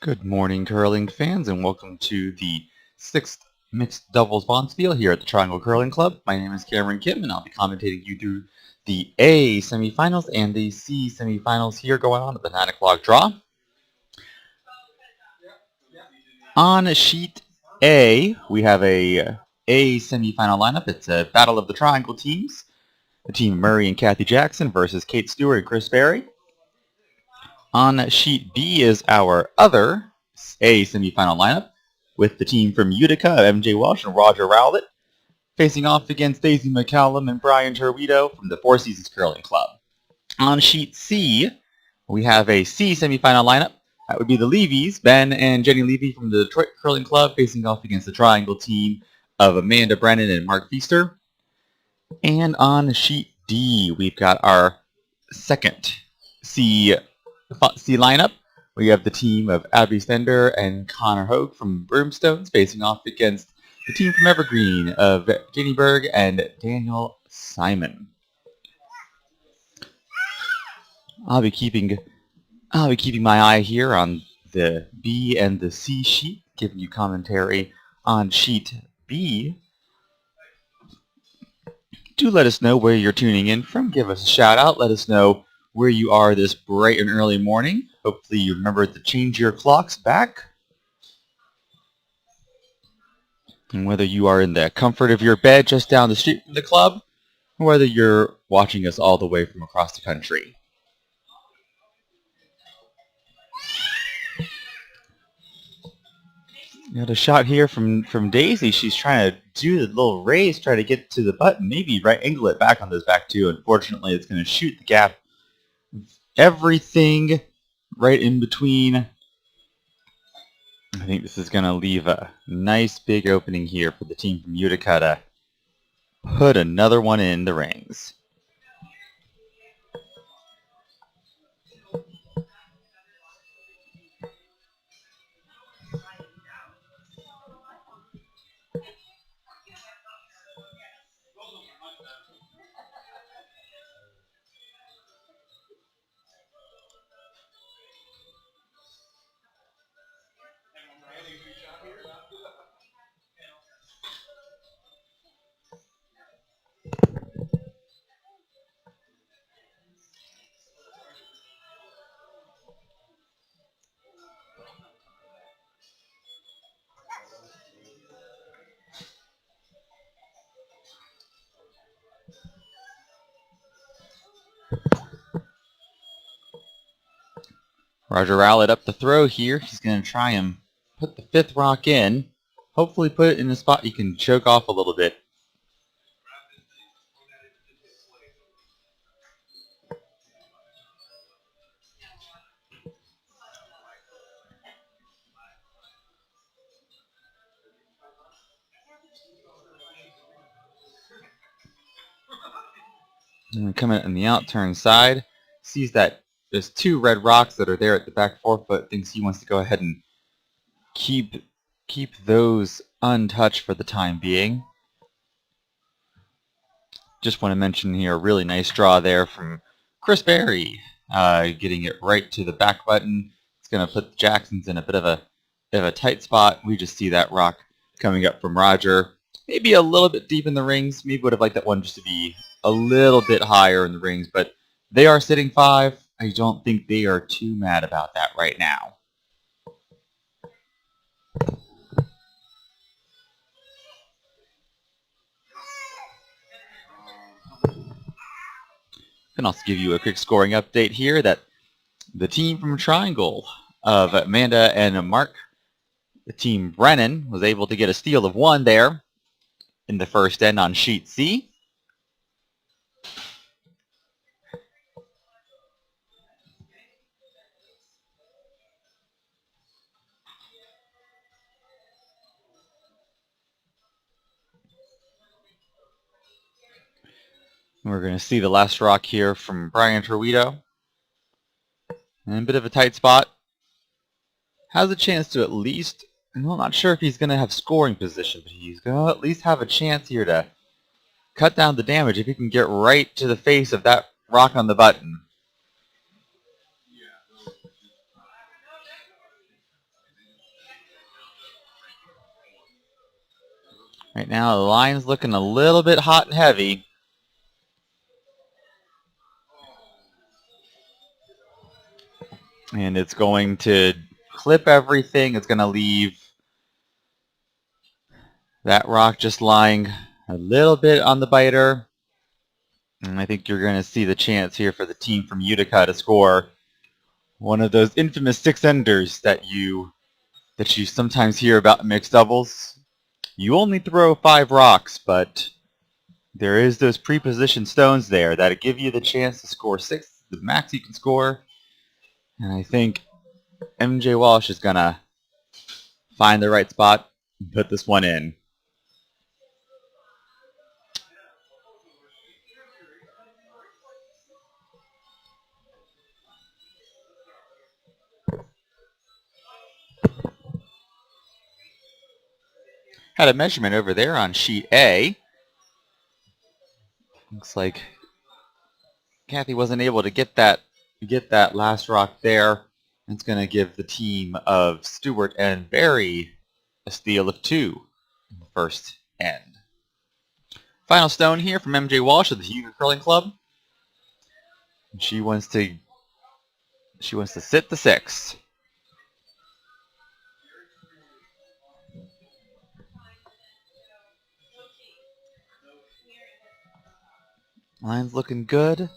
Good morning, curling fans, and welcome to the 6th Mixed Doubles Bonspiel here at the Triangle Curling Club. My name is Cameron Kim, and I'll be commentating you through the A semifinals and the C semifinals here going on at the 9 o'clock draw. On sheet A, we have a semifinal lineup. It's a battle of the triangle teams. The team Murray and Kathy Jackson versus Kate Stewart and Chris Berry. On sheet B is our other A semifinal lineup with the team from Utica, MJ Welsh and Roger Rowlett, facing off against Daisy McCallum and Brian Turwito from the Four Seasons Curling Club. On sheet C, we have a C semifinal lineup. That would be the Levies, Ben and Jenny Levy from the Detroit Curling Club, facing off against the triangle team of Amanda Brennan and Mark Feaster. And on sheet D, we've got our second C lineup. We have the team of Abby Stender and Connor Hogue from Broomstones facing off against the team from Evergreen of Jenny Berg and Daniel Simon. I'll be keeping my eye here on the B and the C sheet, giving you commentary on sheet B. Do let us know where you're tuning in from. Give us a shout out. Let us know where you are this bright and early morning. Hopefully you remember to change your clocks back. And whether you are in the comfort of your bed just down the street from the club, or whether you're watching us all the way from across the country. You got a shot here from Daisy. She's trying to do the little raise, try to get to the button, maybe right angle it back on those back two. Unfortunately, it's going to shoot the gap. Everything right in between. I think this is going to leave a nice big opening here for the team from Utica to put another one in the rings. Roger Rowlett up the throw here. He's going to try and put the fifth rock in. Hopefully put it in a spot you can choke off a little bit. And coming on the out-turn side, sees that there's two red rocks that are there at the back forefoot, thinks he wants to go ahead and keep those untouched for the time being. Just want to mention here a really nice draw there from Chris Berry, getting it right to the back button. It's going to put the Jacksons in a bit of a tight spot. We just see that rock coming up from Roger. Maybe a little bit deep in the rings. Maybe would have liked that one just to be a little bit higher in the rings, but they are sitting 5. I don't think they are too mad about that right now. I can also give you a quick scoring update here that the team from Triangle of Amanda and Mark, the team Brennan, was able to get a steal of 1 there in the first end on sheet C. We're going to see the last rock here from Brian Turwito. And a bit of a tight spot. Has a chance to at least, well, not sure if he's going to have scoring position, but he's going to at least have a chance here to cut down the damage if he can get right to the face of that rock on the button. Right now, the line's looking a little bit hot and heavy. And it's going to clip everything. It's going to leave that rock just lying a little bit on the biter. And I think you're going to see the chance here for the team from Utica to score one of those infamous six-enders that you sometimes hear about in mixed doubles. You only throw 5 rocks, but there is those pre-positioned stones there that give you the chance to score 6, the max you can score. And I think MJ Walsh is going to find the right spot and put this one in. Had a measurement over there on sheet A. Looks like Kathy wasn't able to get that last rock there. It's going to give the team of Stewart and Barry a steal of 2 in the first end. Final stone here from MJ Walsh of the Utica Curling Club. She wants to sit the 6. Line's looking good.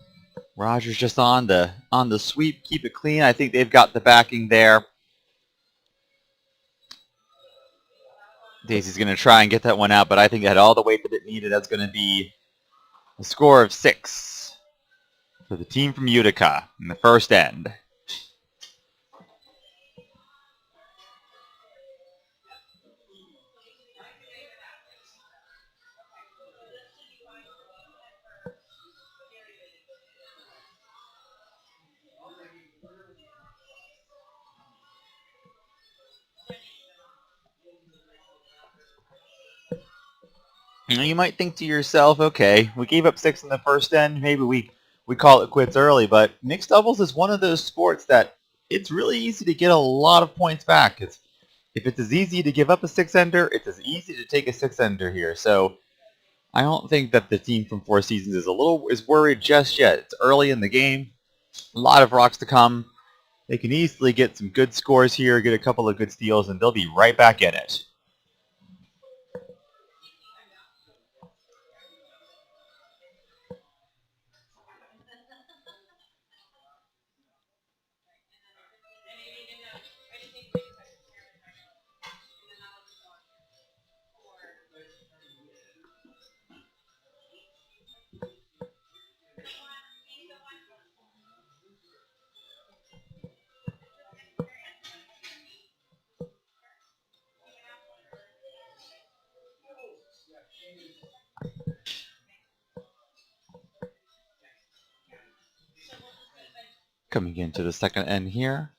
Rogers just on the sweep, keep it clean. I think they've got the backing there. Daisy's going to try and get that one out, but I think it had all the weight that it needed. That's going to be a score of 6 for the team from Utica in the first end. You might think to yourself, okay, we gave up 6 in the first end. Maybe we call it quits early. But mixed doubles is one of those sports that it's really easy to get a lot of points back. If it's as easy to give up a 6-ender, it's as easy to take a 6-ender here. So I don't think that the team from Four Seasons is worried just yet. It's early in the game. A lot of rocks to come. They can easily get some good scores here, get a couple of good steals, and they'll be right back in it. Coming into the second end here,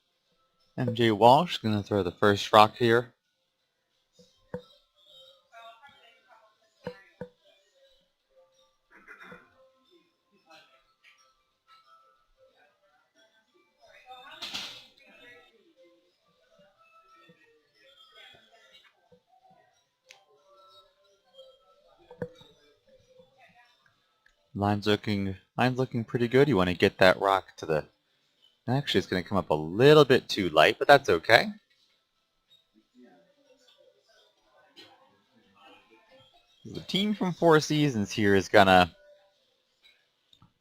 MJ Walsh going to throw the first rock here. Line's looking pretty good. You want to get that rock to the... Actually, it's going to come up a little bit too light, but that's okay. The team from Four Seasons here is going to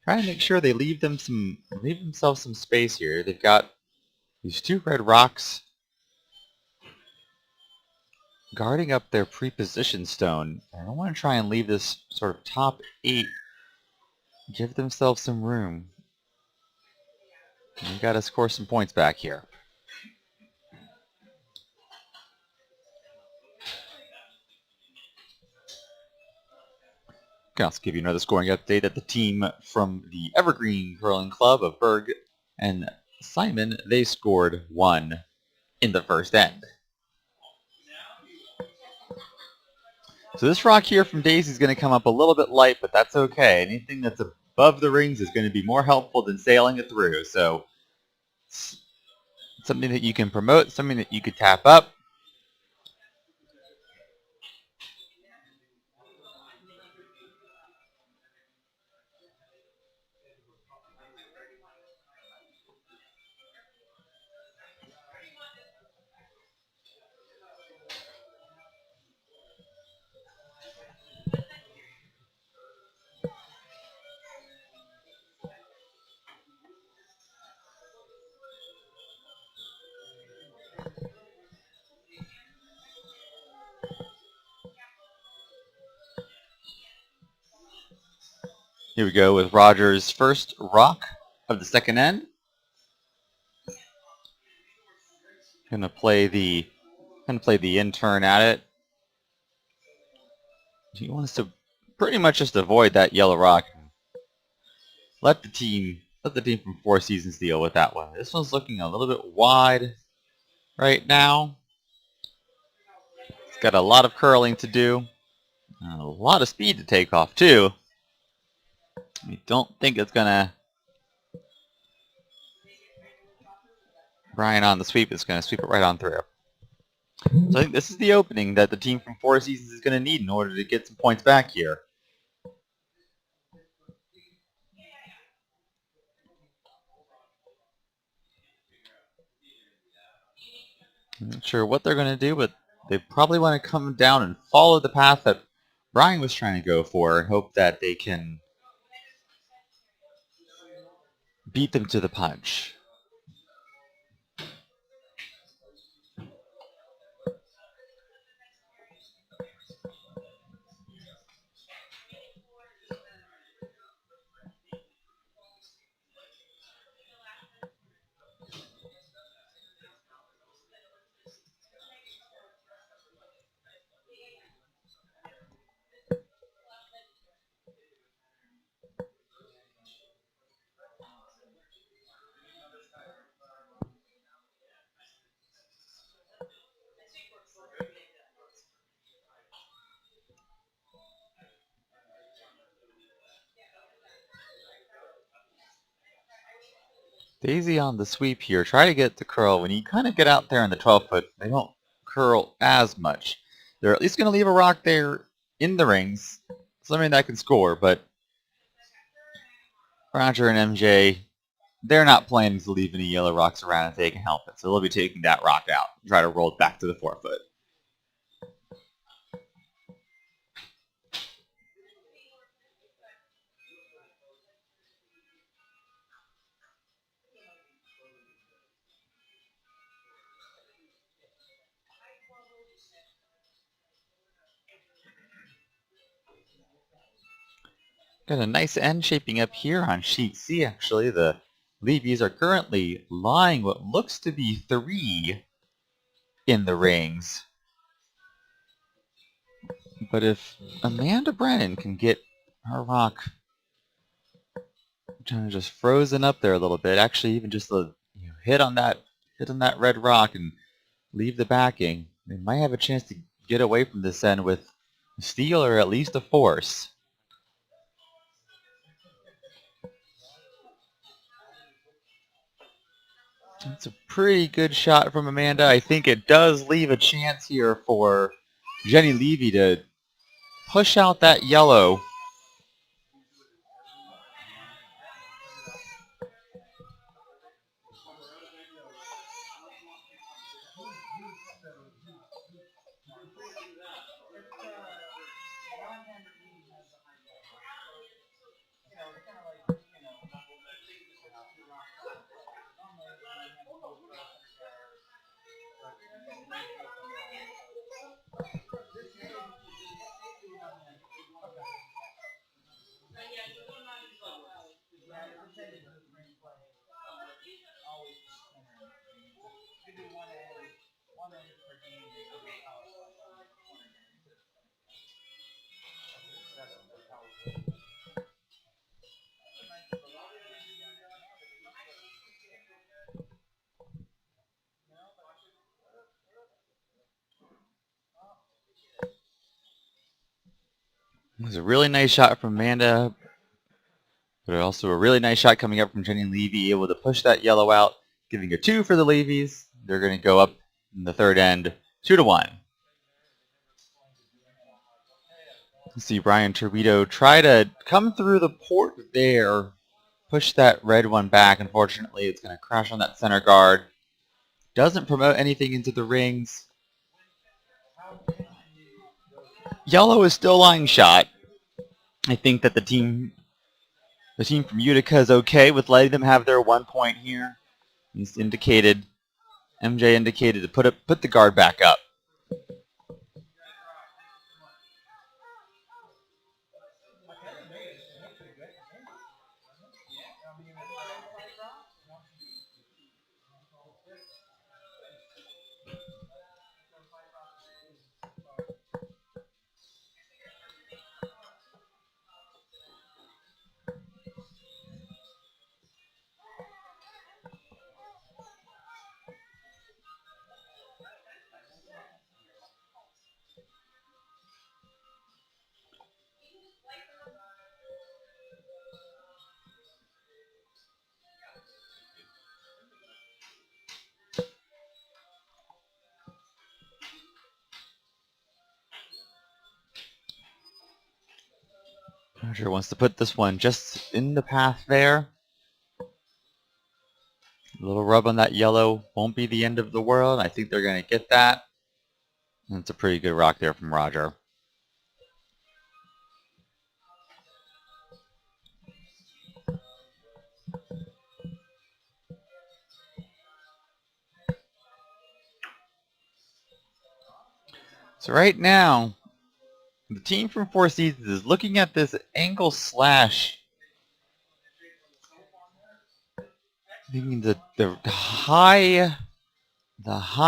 try to make sure they leave themselves some space here. They've got these 2 red rocks guarding up their pre-positioned stone. I don't want to try and leave this sort of top 8. Give themselves some room. You got to score some points back here. Can also give you another scoring update that the team from the Evergreen Curling Club of Berg and Simon, they scored 1 in the first end. So this rock here from Daisy is going to come up a little bit light, but that's okay. Anything that's above the rings is going to be more helpful than sailing it through. So it's something that you can promote, something that you could tap up. Here we go with Rogers' first rock of the second end. Gonna play the intern at it. He wants to pretty much just avoid that yellow rock. Let the team from Four Seasons deal with that one. This one's looking a little bit wide right now. It's got a lot of curling to do. And a lot of speed to take off too. I don't think it's gonna. Brian on the sweep is gonna sweep it right on through. So I think this is the opening that the team from Four Seasons is gonna need in order to get some points back here. I'm not sure what they're gonna do, but they probably want to come down and follow the path that Brian was trying to go for and hope that they can beat them to the punch. Daisy on the sweep here. Try to get the curl. When you kind of get out there in the 12-foot, they don't curl as much. They're at least going to leave a rock there in the rings, something that can score, but Roger and MJ, they're not planning to leave any yellow rocks around if they can help it, so they'll be taking that rock out and try to roll it back to the 4-foot. Got a nice end shaping up here on sheet C, actually. The Levies are currently lying what looks to be 3 in the rings. But if Amanda Brennan can get her rock kind of just frozen up there a little bit, actually even just hit on that red rock and leave the backing, they might have a chance to get away from this end with a steal or at least a force. That's a pretty good shot from Amanda. I think it does leave a chance here for Jenny Levy to push out that yellow. It was a really nice shot from Amanda, but also a really nice shot coming up from Jenny Levy, able to push that yellow out, giving a 2 for the Levies. They're going to go up in the third end, 2-1. See Brian Torpedo try to come through the port there, push that red one back. Unfortunately, it's going to crash on that center guard. Doesn't promote anything into the rings. Yellow is still lying shot. I think that the team from Utica is okay with letting them have their 1 point here. MJ indicated to put the guard back up. Roger wants to put this one just in the path there. A little rub on that yellow won't be the end of the world. I think they're going to get that. And it's a pretty good rock there from Roger. So right now, the team from Four Seasons is looking at this angle slash, thinking the high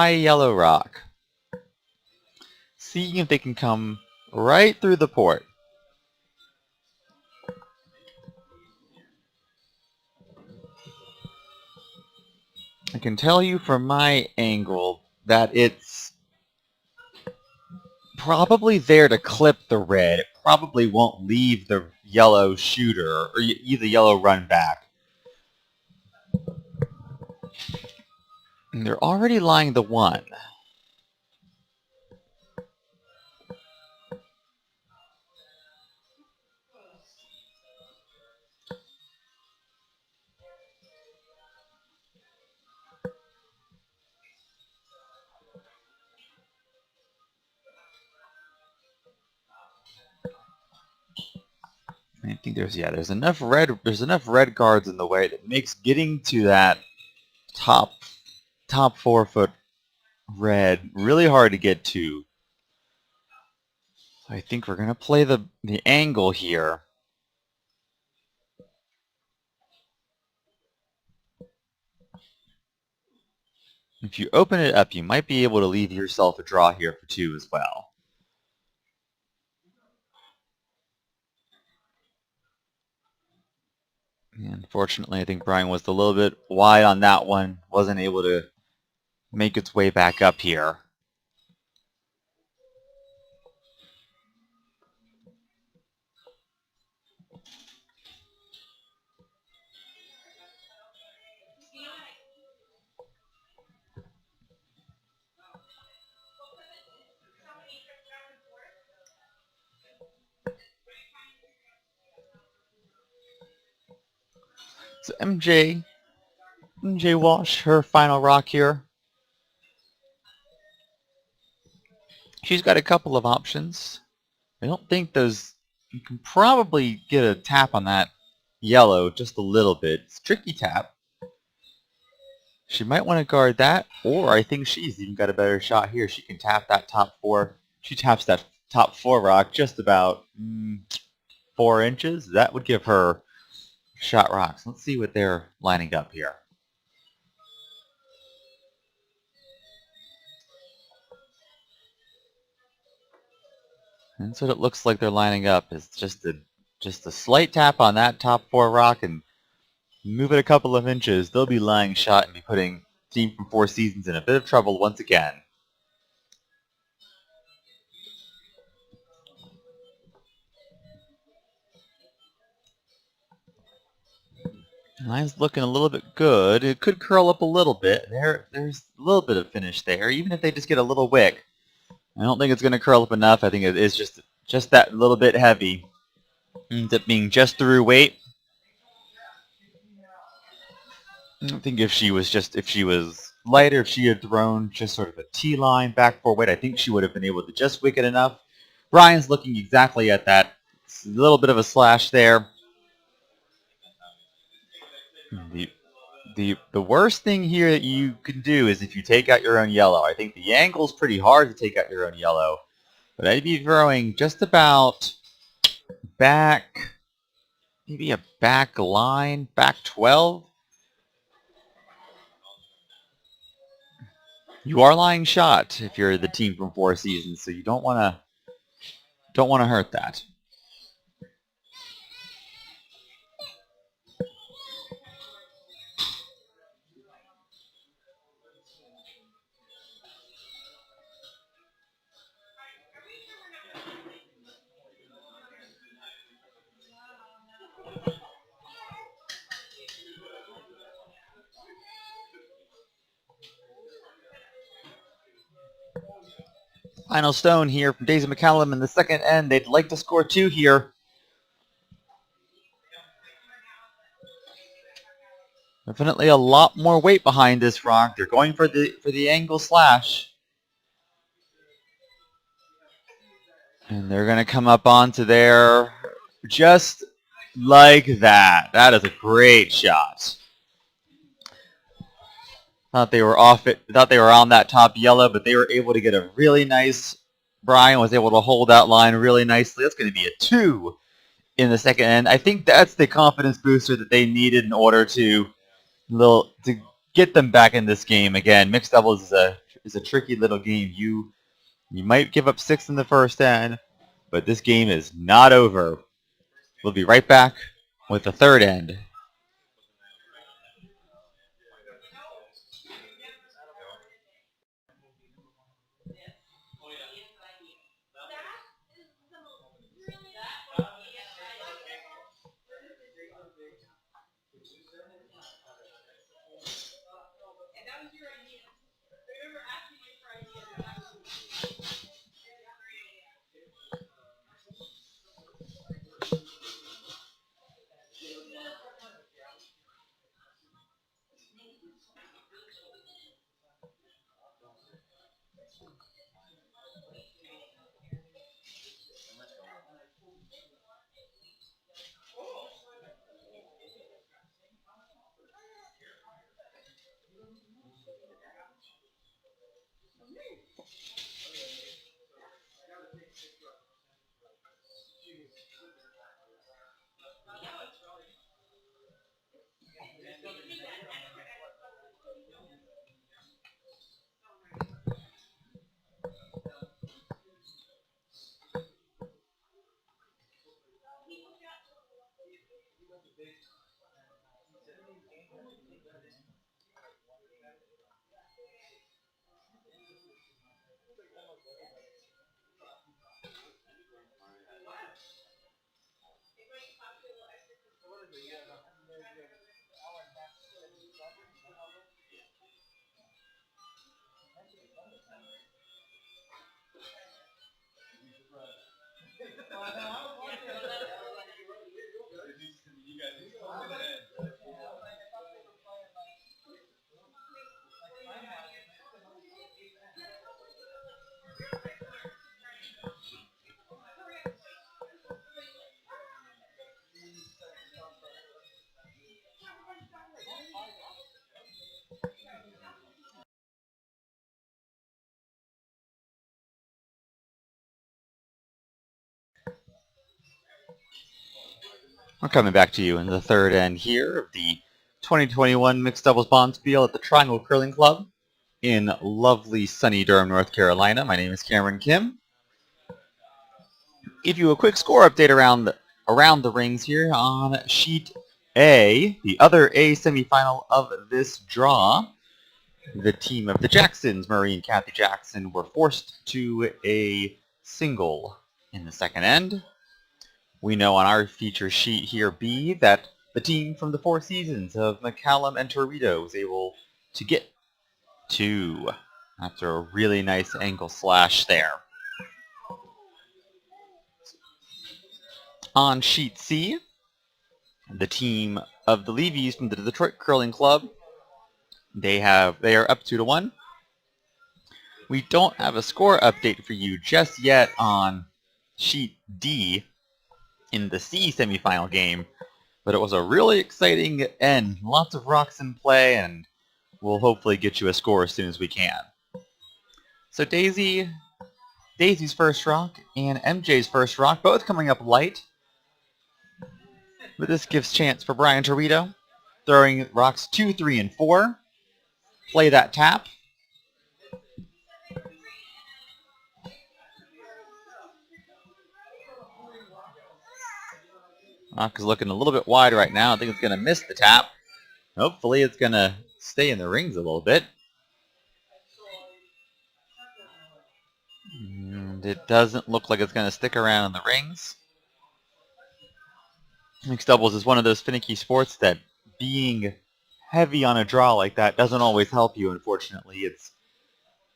yellow rock, seeing if they can come right through the port. I can tell you from my angle that it's probably there to clip the red. It probably won't leave the yellow shooter or either yellow run back. And they're already lying the one. I think there's enough red guards in the way that makes getting to that top 4 foot red really hard to get to. So I think we're gonna play the angle here. If you open it up, you might be able to leave yourself a draw here for 2 as well. Unfortunately, I think Brian was a little bit wide on that one. Wasn't able to make its way back up here. So MJ Walsh, her final rock here. She's got a couple of options. I don't think those... You can probably get a tap on that yellow just a little bit. It's a tricky tap. She might want to guard that, or I think she's even got a better shot here. She can tap that top 4. She taps that top 4 rock just about 4 inches. That would give her shot rocks. Let's see what they're lining up here. And that's what it looks like they're lining up. Is just a slight tap on that top 4 rock and move it a couple of inches. They'll be lying shot and be putting team from Four Seasons in a bit of trouble once again. Line's looking a little bit good. It could curl up a little bit. There's a little bit of finish there. Even if they just get a little wick, I don't think it's going to curl up enough. I think it is just that little bit heavy. Ends up being just through weight. I think if she was lighter, if she had thrown just sort of a T-line back 4 weight, I think she would have been able to just wick it enough. Brian's looking exactly at that. It's a little bit of a slash there. The worst thing here that you can do is if you take out your own yellow. I think the angle's pretty hard to take out your own yellow, but I'd be throwing just about back, maybe a back line, back 12. You are lying shot if you're the team from Four Seasons, so you don't want to hurt that. Final stone here from Daisy McCallum in the second end. They'd like to score 2 here. Definitely a lot more weight behind this rock. They're going for the angle slash. And they're going to come up onto there just like that. That is a great shot. Thought they were off it. Thought they were on that top yellow, but they were able to get a really nice. Brian was able to hold that line really nicely. That's going to be a 2 in the second end. I think that's the confidence booster that they needed in order to get them back in this game. Again, mixed doubles is a tricky little game. You might give up 6 in the first end, but this game is not over. We'll be right back with the third end. We're coming back to you in the third end here of the 2021 Mixed Doubles Bonspiel at the Triangle Curling Club in lovely sunny Durham, North Carolina. My name is Cameron Kim. Give you a quick score update around the rings here on sheet A, the other A semifinal of this draw. The team of the Jacksons, Murray and Kathy Jackson, were forced to a single in the second end. We know on our feature sheet here, B, that the team from the Four Seasons of McCallum and Torito was able to get 2 after a really nice angle slash there. On sheet C, the team of the Levies from the Detroit Curling Club, they are up 2-1. We don't have a score update for you just yet on sheet D in the C semifinal game, but it was a really exciting end. Lots of rocks in play, and we'll hopefully get you a score as soon as we can. So Daisy's first rock and MJ's first rock, both coming up light. But this gives chance for Brian Torito, throwing rocks 2, 3, and 4. Play that tap. Rock is looking a little bit wide right now. I think it's going to miss the tap. Hopefully it's going to stay in the rings a little bit. And it doesn't look like it's going to stick around in the rings. Mixed doubles is one of those finicky sports that being heavy on a draw like that doesn't always help you, unfortunately. It's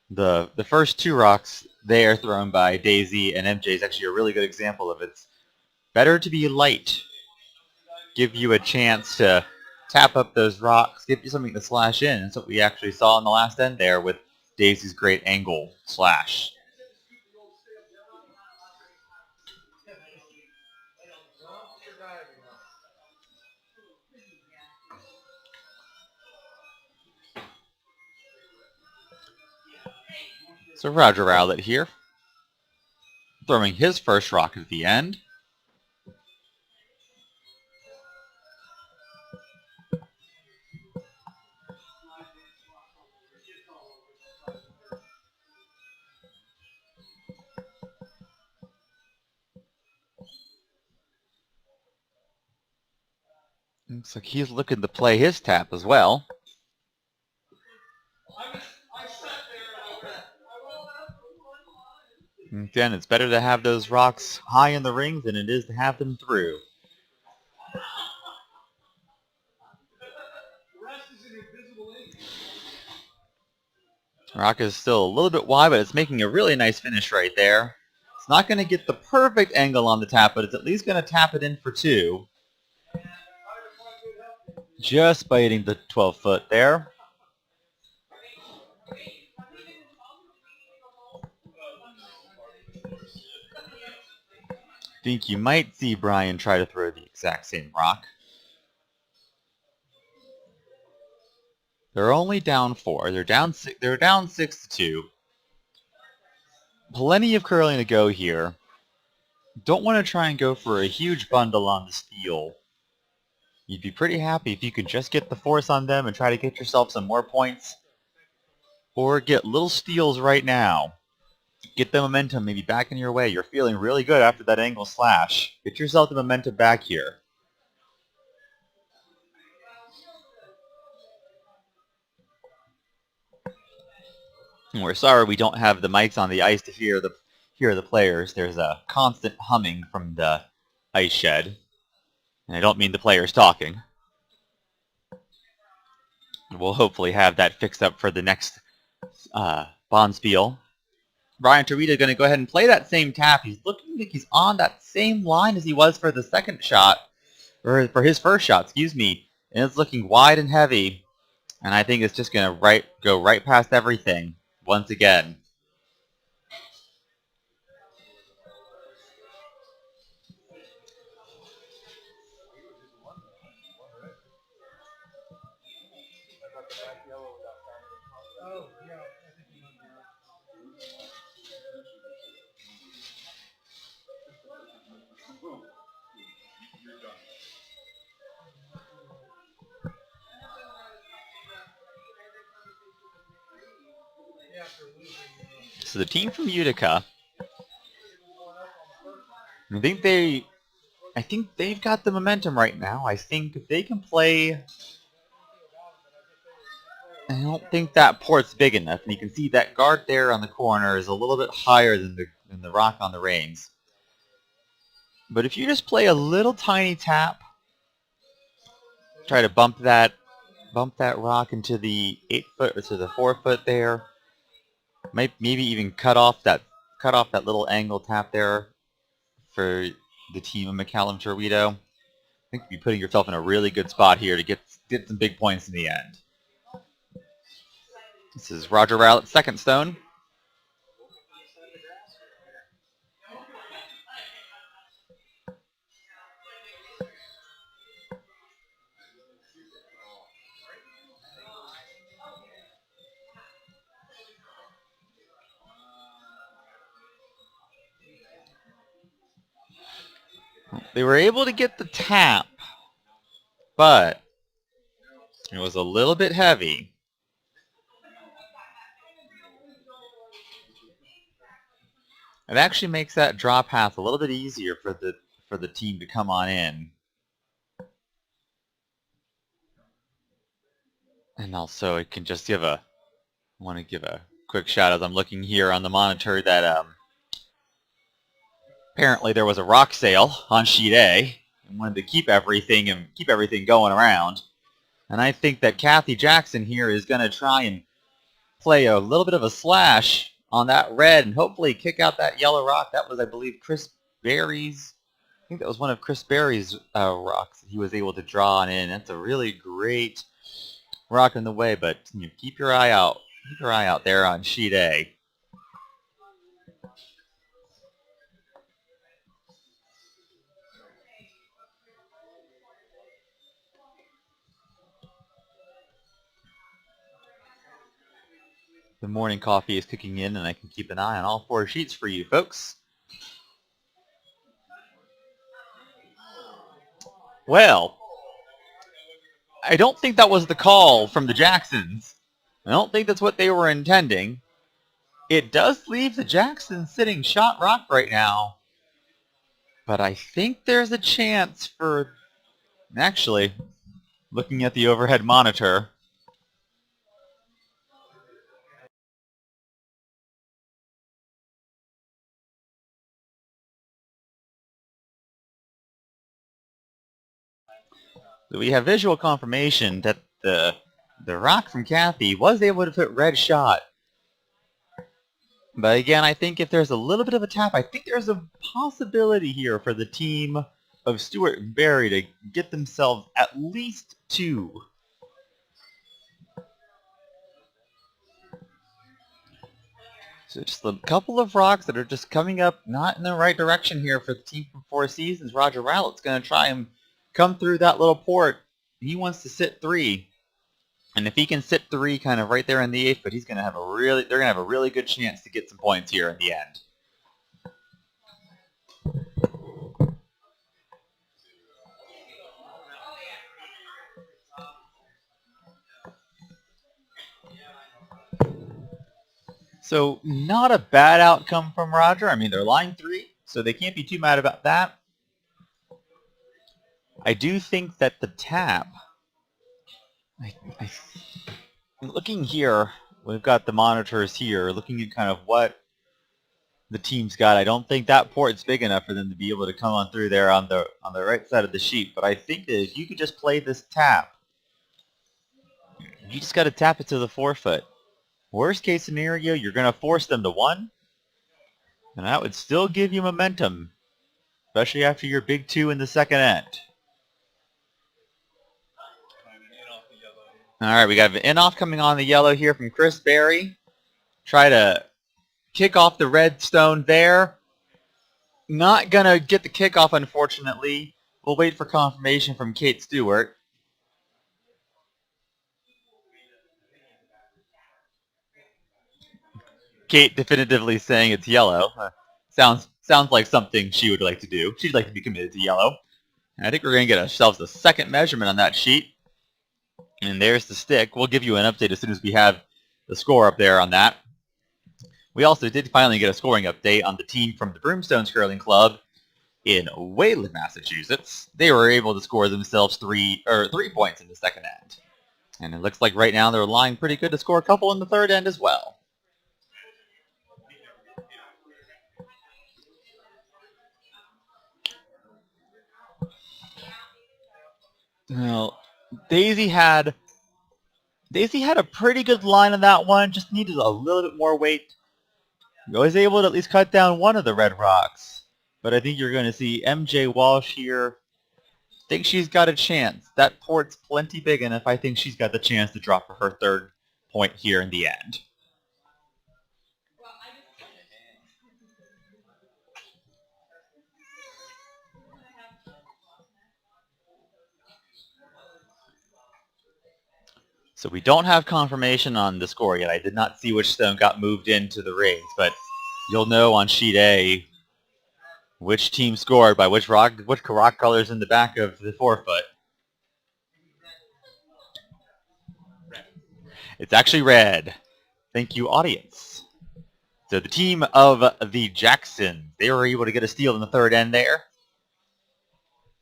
the first 2 rocks there thrown by Daisy and MJ is actually a really good example of it's better to be light. Give you a chance to tap up those rocks, give you something to slash in. That's what we actually saw in the last end there with Daisy's great angle slash. So Roger Rowlett here, throwing his first rock at the end. Looks like he's looking to play his tap as well. Again, it's better to have those rocks high in the rings than it is to have them through. Rock is still a little bit wide, but it's making a really nice finish right there. It's not going to get the perfect angle on the tap, but it's at least going to tap it in for two. Just by hitting the 12-foot there. I think you might see Brian try to throw the exact same rock. They're only down 4. They're down 6-2. Plenty of curling to go here. Don't want to try and go for a huge bundle on the steal. You'd be pretty happy if you could just get the force on them and try to get yourself some more points. Or get little steals right now. Get the momentum maybe back in your way. You're feeling really good after that angle slash. Get yourself the momentum back here. And we're sorry we don't have the mics on the ice to hear the players. There's a constant humming from the ice shed. And I don't mean the players talking. We'll hopefully have that fixed up for the next Bonspiel. Brian Torita going to go ahead and play that same tap. He's looking like he's on that same line as he was for the second shot, or for his first shot, excuse me. And it's looking wide and heavy. And I think it's just going to go right past everything once again. So the team from Utica, I think they've got the momentum right now. I think if they can play, I don't think that port's big enough. And you can see that guard there on the corner is a little bit higher than the rock on the rings. But if you just play a little tiny tap, try to bump that rock into the 8-foot or to the 4-foot there, maybe even cut off that little angle tap there for the team of McCallum Torito. I think you'd be putting yourself in a really good spot here to get some big points in the end. This is Roger Rowlett's second stone. They were able to get the tap, but it was a little bit heavy. It actually makes that draw path a little bit easier for the team to come on in. And also, it can just I want to give a quick shout out. I'm looking here on the monitor that apparently there was a rock sale on sheet A and wanted to keep everything going around. And I think that Kathy Jackson here is going to try and play a little bit of a slash on that red and hopefully kick out that yellow rock. That was, I believe, Chris Berry's I think that was one of Chris Berry's rocks that he was able to draw in. That's a really great rock in the way, but keep your eye out. Keep your eye out there on sheet A. The morning coffee is kicking in, and I can keep an eye on all 4 sheets for you folks. Well, I don't think that was the call from the Jacksons. I don't think that's what they were intending. It does leave the Jacksons sitting shot rock right now. But I think there's a chance for... Actually, looking at the overhead monitor, we have visual confirmation that the rock from Kathy was able to put red shot. But again, I think if there's a little bit of a tap, I think there's a possibility here for the team of Stewart and Barry to get themselves at least 2. So just a couple of rocks that are just coming up not in the right direction here for the team from 4 Seasons. Roger Rowlett's going to try and come through that little port. He wants to sit 3. And if he can sit 3 kind of right there in the 8th, but he's going to have they're going to have a really good chance to get some points here in the end. So not a bad outcome from Roger. I mean, they're line 3, so they can't be too mad about that. I do think that the tap, looking here, we've got the monitors here, looking at kind of what the team's got. I don't think that port's big enough for them to be able to come on through there on the right side of the sheet. But I think that if you could just play this tap, you just got to tap it to the 4-foot. Worst case scenario, you're going to force them to 1, and that would still give you momentum, especially after your big 2 in the second end. All right, we got an in-off coming on the yellow here from Chris Berry. Try to kick off the red stone there. Not going to get the kickoff, unfortunately. We'll wait for confirmation from Kate Stewart. Kate definitively saying it's yellow. Sounds like something she would like to do. She'd like to be committed to yellow. And I think we're going to get ourselves a second measurement on that sheet. And there's the stick. We'll give you an update as soon as we have the score up there on that. We also did finally get a scoring update on the team from the Broomstones Curling Club in Wayland, Massachusetts. They were able to score themselves 3 points in the second end. And it looks like right now they're lying pretty good to score a couple in the third end as well. Well, Daisy had a pretty good line on that one, just needed a little bit more weight. I was able to at least cut down one of the red rocks. But I think you're going to see MJ Walsh here. I think she's got a chance. That port's plenty big enough. I think she's got the chance to drop for her 3rd point here in the end. So we don't have confirmation on the score yet. I did not see which stone got moved into the rings, but you'll know on sheet A which team scored by which rock colors in the back of the 4-foot. It's actually red. Thank you, audience. So the team of the Jacksons, they were able to get a steal in the third end there.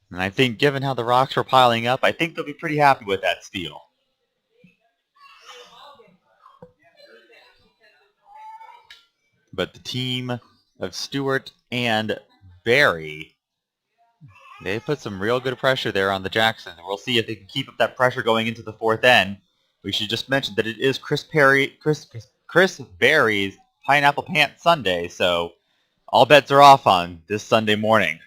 And I think given how the rocks were piling up, I think they'll be pretty happy with that steal. But the team of Stewart and Barry, they put some real good pressure there on the Jacksons. And we'll see if they can keep up that pressure going into the fourth end. We should just mention that it is Chris Barry's Pineapple Pants Sunday, so all bets are off on this Sunday morning.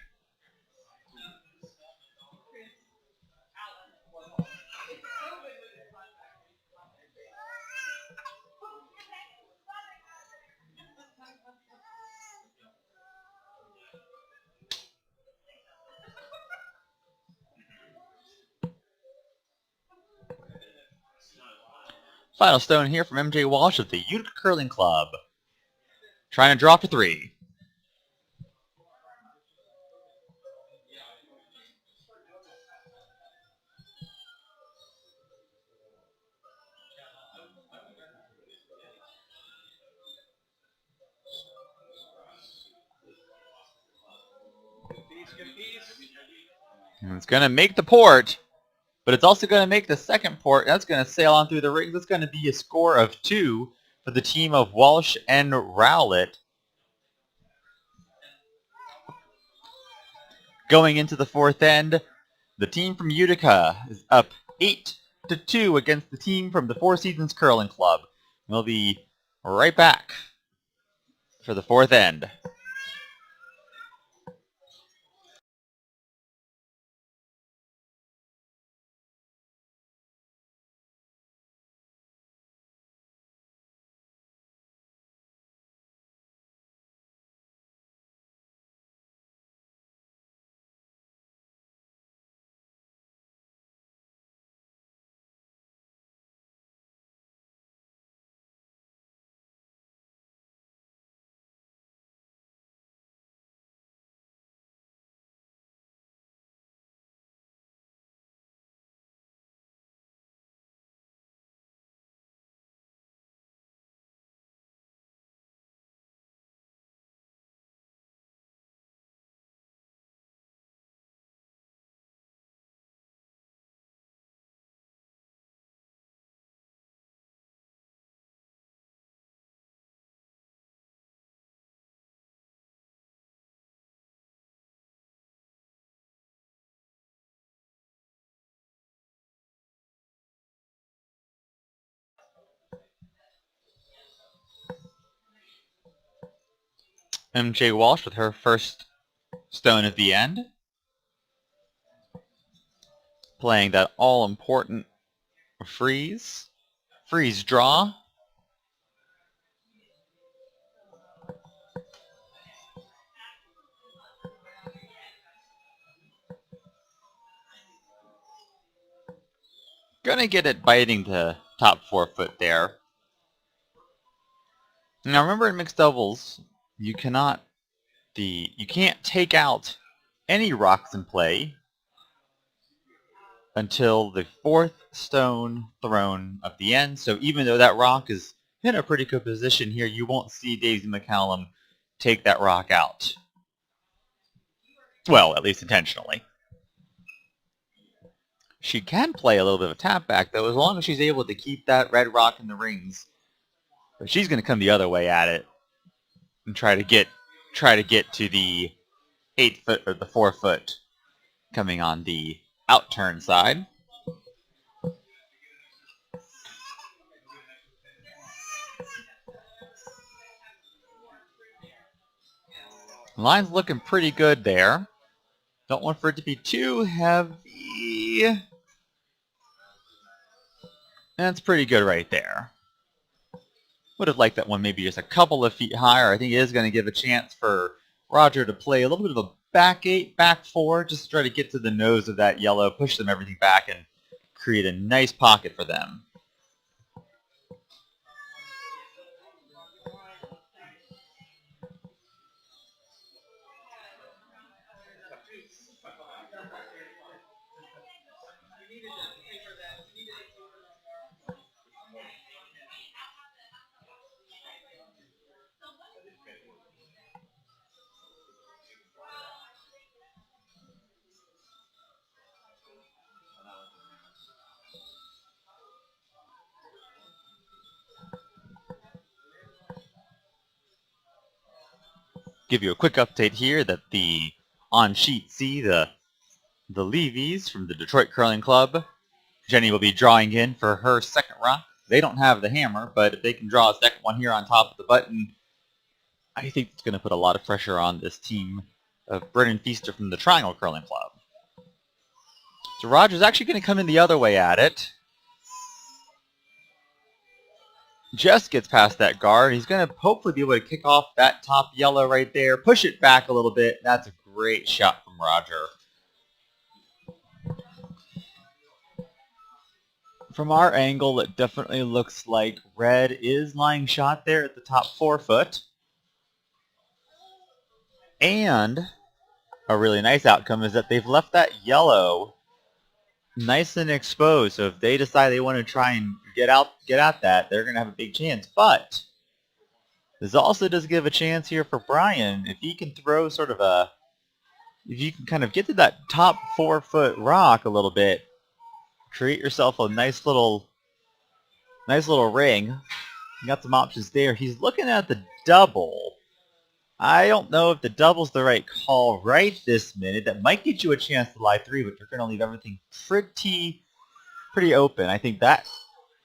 Final stone here from MJ Walsh of the Utica Curling Club. Trying to drop to 3. And it's going to make the port, but it's also going to make the second port. That's going to sail on through the rings. That's going to be a score of 2 for the team of Walsh and Rowlett. Going into the fourth end, the team from Utica is up 8-2 against the team from the Four Seasons Curling Club. We'll be right back for the fourth end. MJ Walsh with her first stone at the end, playing that all-important freeze draw. Gonna get it biting the top 4 foot there. Now remember in mixed doubles, you can't take out any rocks in play until the 4th stone thrown at the end. So even though that rock is in a pretty good position here, you won't see Daisy McCallum take that rock out. Well, at least intentionally. She can play a little bit of a tap back, though, as long as she's able to keep that red rock in the rings. But she's going to come the other way at it and try to get to the 8 foot or the 4 foot coming on the out turn side. Line's looking pretty good there. Don't want for it to be too heavy. That's pretty good right there. Would have liked that one maybe just a couple of feet higher. I think it is going to give a chance for Roger to play a little bit of a back 8, back 4, just to try to get to the nose of that yellow, push them everything back, and create a nice pocket for them. Give you a quick update here that the on sheet C, the Levies from the Detroit Curling Club, Jenny will be drawing in for her second rock. They don't have the hammer, but if they can draw a second one here on top of the button, I think it's going to put a lot of pressure on this team of Brennan Feaster from the Triangle Curling Club. So Roger's actually going to come in the other way at it. Just gets past that guard. He's going to hopefully be able to kick off that top yellow right there, push it back a little bit. That's a great shot from Roger. From our angle, it definitely looks like red is lying shot there at the top 4 foot. And a really nice outcome is that they've left that yellow nice and exposed. So if they decide they want to try and get at that, they're going to have a big chance. But this also does give a chance here for Brian. If he can throw sort of if you can kind of get to that top 4 foot rock a little bit, create yourself a nice little ring. You got some options there. He's looking at the double. I don't know if the double's the right call right this minute. That might get you a chance to lie 3, but you're going to leave everything pretty open. I think that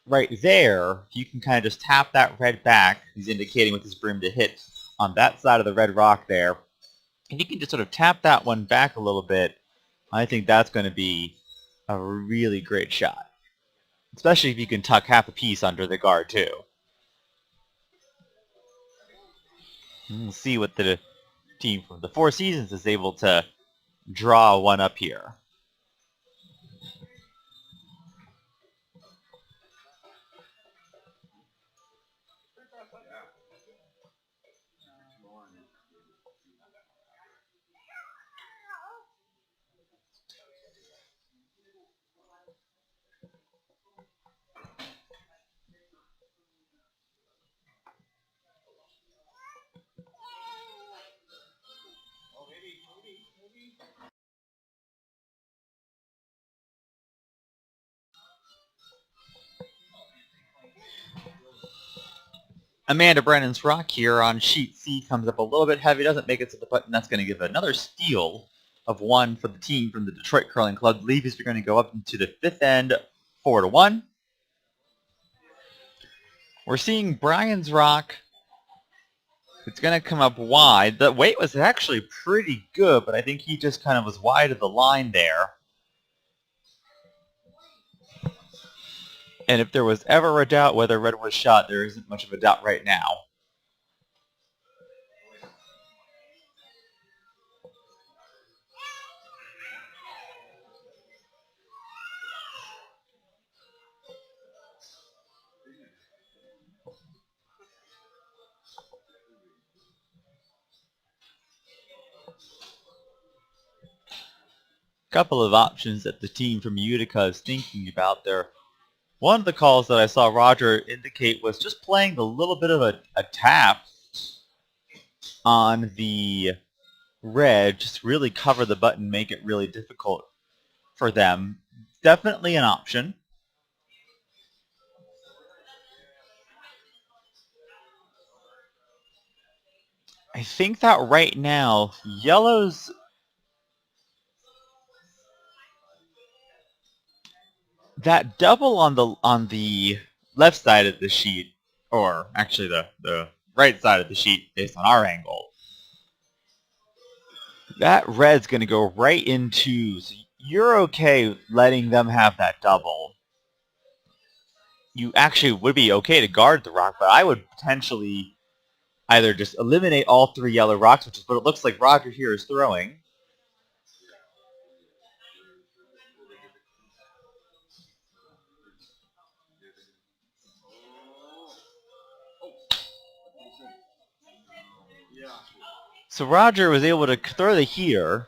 right there, you can kind of just tap that red back. He's indicating with his broom to hit on that side of the red rock there. If you can just sort of tap that one back a little bit, I think that's going to be a really great shot. Especially if you can tuck half a piece under the guard, too. And we'll see what the team from the Four Seasons is able to draw one up here. Amanda Brennan's rock here on sheet C comes up a little bit heavy, doesn't make it to the button. That's going to give another steal of 1 for the team from the Detroit Curling Club. Leavies are going to go up into the 5th end, 4-1. We're seeing Brian's rock. It's going to come up wide. The weight was actually pretty good, but I think he just kind of was wide of the line there. And if there was ever a doubt whether red was shot, there isn't much of a doubt right now. Couple of options that the team from Utica is thinking about there. One of the calls that I saw Roger indicate was just playing a little bit of a tap on the red, just really cover the button, make it really difficult for them. Definitely an option. I think that right now, yellow's that double on the left side of the sheet, or actually the right side of the sheet based on our angle. That red's going to go right into, so you're okay letting them have that double. You actually would be okay to guard the rock, but I would potentially either just eliminate all 3 yellow rocks, which is what it looks like Roger here is throwing. So Roger was able to throw the here.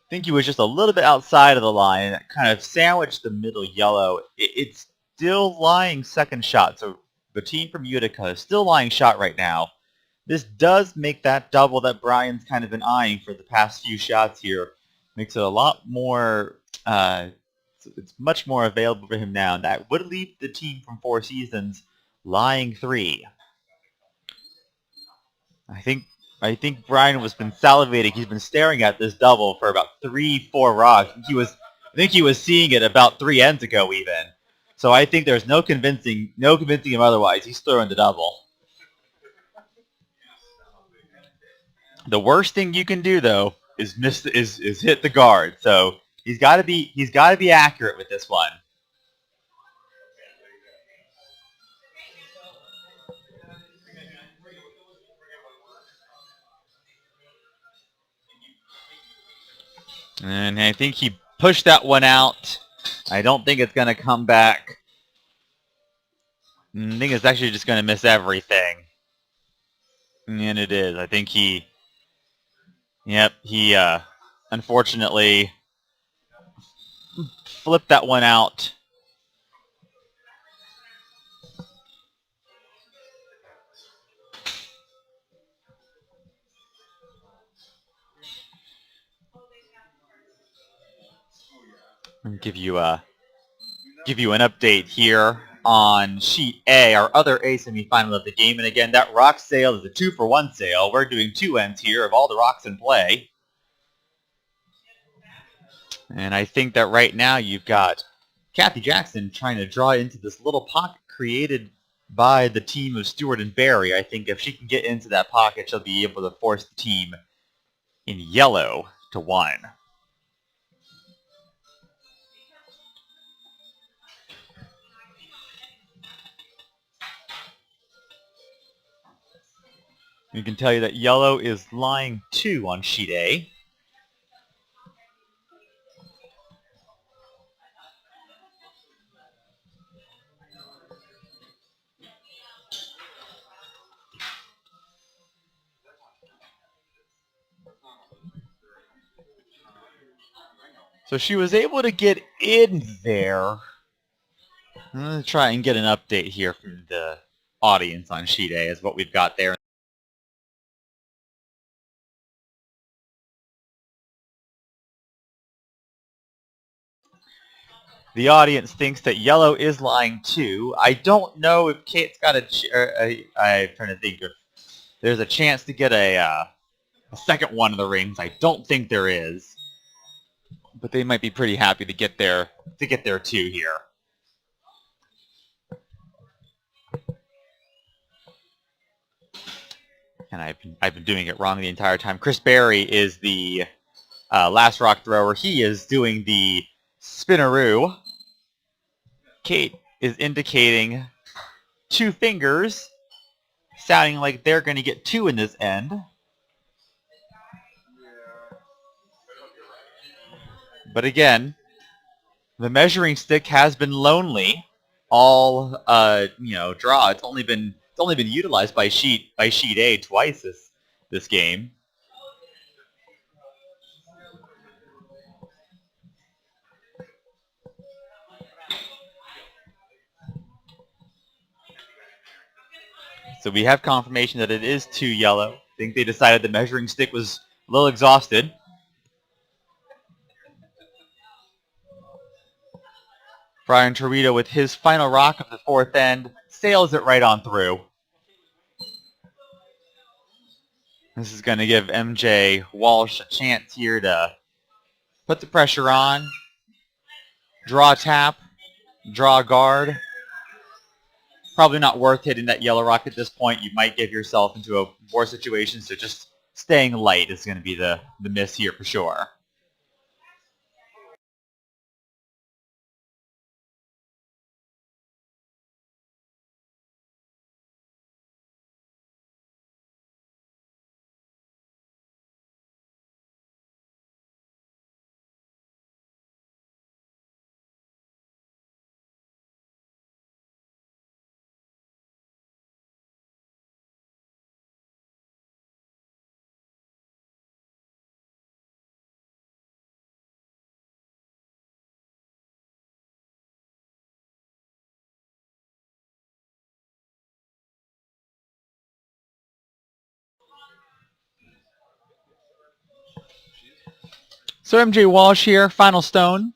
I think he was just a little bit outside of the line, kind of sandwiched the middle yellow. It's still lying second shot, so the team from Utica is still lying shot right now. This does make that double that Brian's kind of been eyeing for the past few shots here. Makes it a lot more, it's much more available for him now. And that would leave the team from Four Seasons lying 3. I think Brian has been salivating. He's been staring at this double for about 3-4 rocks. I think he was seeing it about 3 ends ago even. So I think there's no convincing him otherwise. He's throwing the double. The worst thing you can do though is hit the guard. So he's got to be accurate with this one. And I think he pushed that one out. I don't think it's going to come back. I think it's actually just going to miss everything. And it is. I think he unfortunately flipped that one out. I'll give you an update here on sheet A, our other A semifinal of the game. And again, that rock sale is a 2-for-1 sale. We're doing 2 ends here of all the rocks in play. And I think that right now you've got Kathy Jackson trying to draw into this little pocket created by the team of Stewart and Barry. I think if she can get into that pocket, she'll be able to force the team in yellow to 1. We can tell you that yellow is lying 2 on sheet A. So she was able to get in there. I'm going to try and get an update here from the audience on sheet A is what we've got there. The audience thinks that yellow is lying 2. I don't know if Kate's got I'm trying to think if there's a chance to get a second one of the rings. I don't think there is, but they might be pretty happy to get their 2 here. And I've been doing it wrong the entire time. Chris Berry is the last rock thrower. He is doing the spinneroo. Kate is indicating 2 fingers, sounding like they're going to get 2 in this end. But again, the measuring stick has been lonely all draw. It's only been utilized by sheet A twice this game. So we have confirmation that it is 2 yellow. I think they decided the measuring stick was a little exhausted. Brian Torito with his final rock of the 4th end sails it right on through. This is going to give MJ Walsh a chance here to put the pressure on, draw tap, draw guard. Probably not worth hitting that yellow rock at this point. You might get yourself into more situations, so just staying light is going to be the miss here for sure. So MJ Walsh here, final stone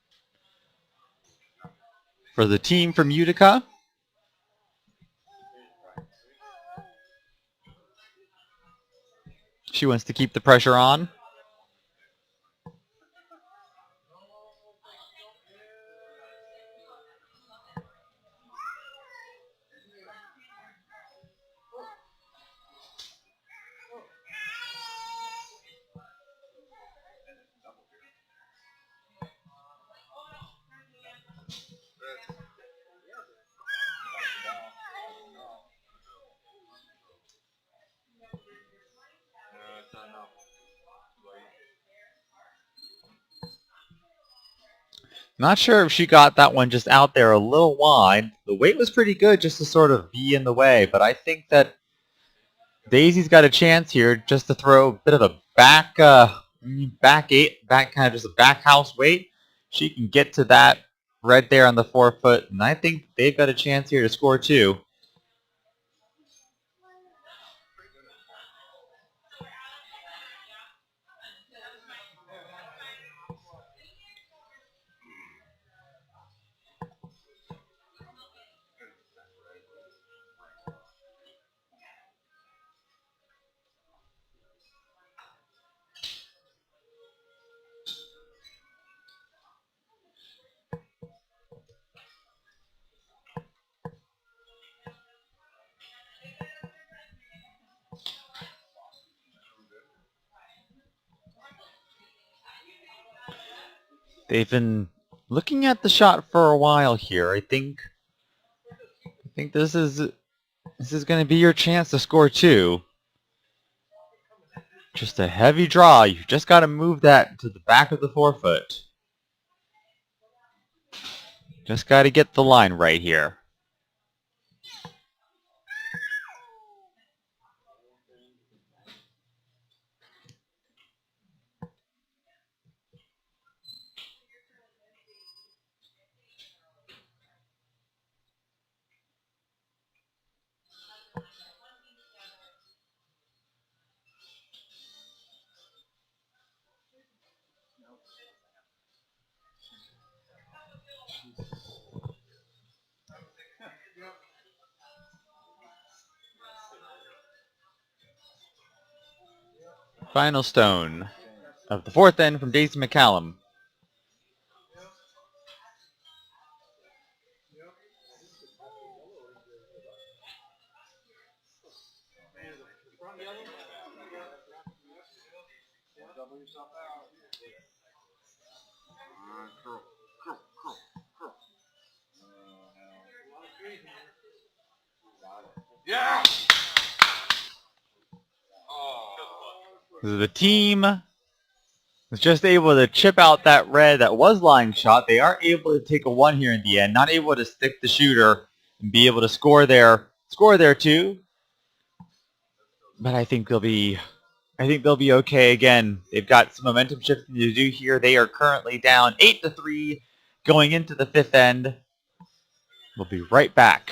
for the team from Utica. She wants to keep the pressure on. Not sure if she got that one just out there a little wide. The weight was pretty good just to sort of be in the way, but I think that Daisy's got a chance here just to throw a bit of a back kind of just a back house weight. She can get to that right there on the forefoot, and I think they've got a chance here to score two. They've been looking at the shot for a while here. I think this is going to be your chance to score two. Just a heavy draw. You just got to move that to the back of the forefoot. Just got to get the line right here. Final stone of the fourth end from Daisy McCallum. Yeah. The team was just able to chip out that red that was lying shot. They are able to take a one here in the end. Not able to stick the shooter and be able to score there too. But I think they'll be okay again. They've got some momentum shifting to do here. They are currently down 8-3 going into the fifth end. We'll be right back.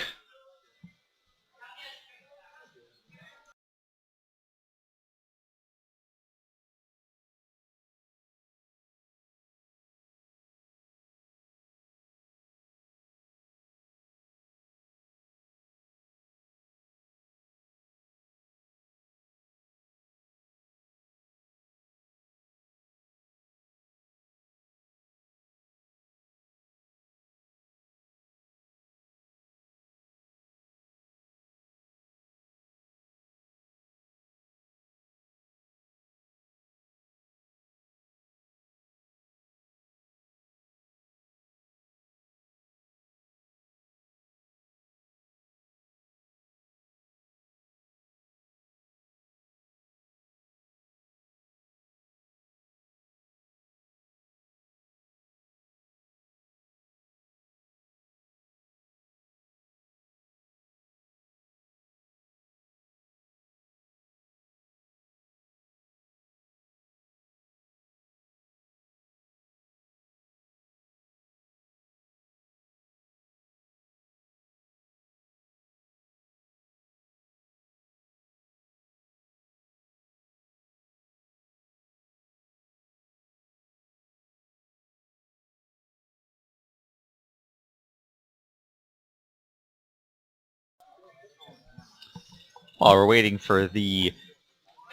While we're waiting for the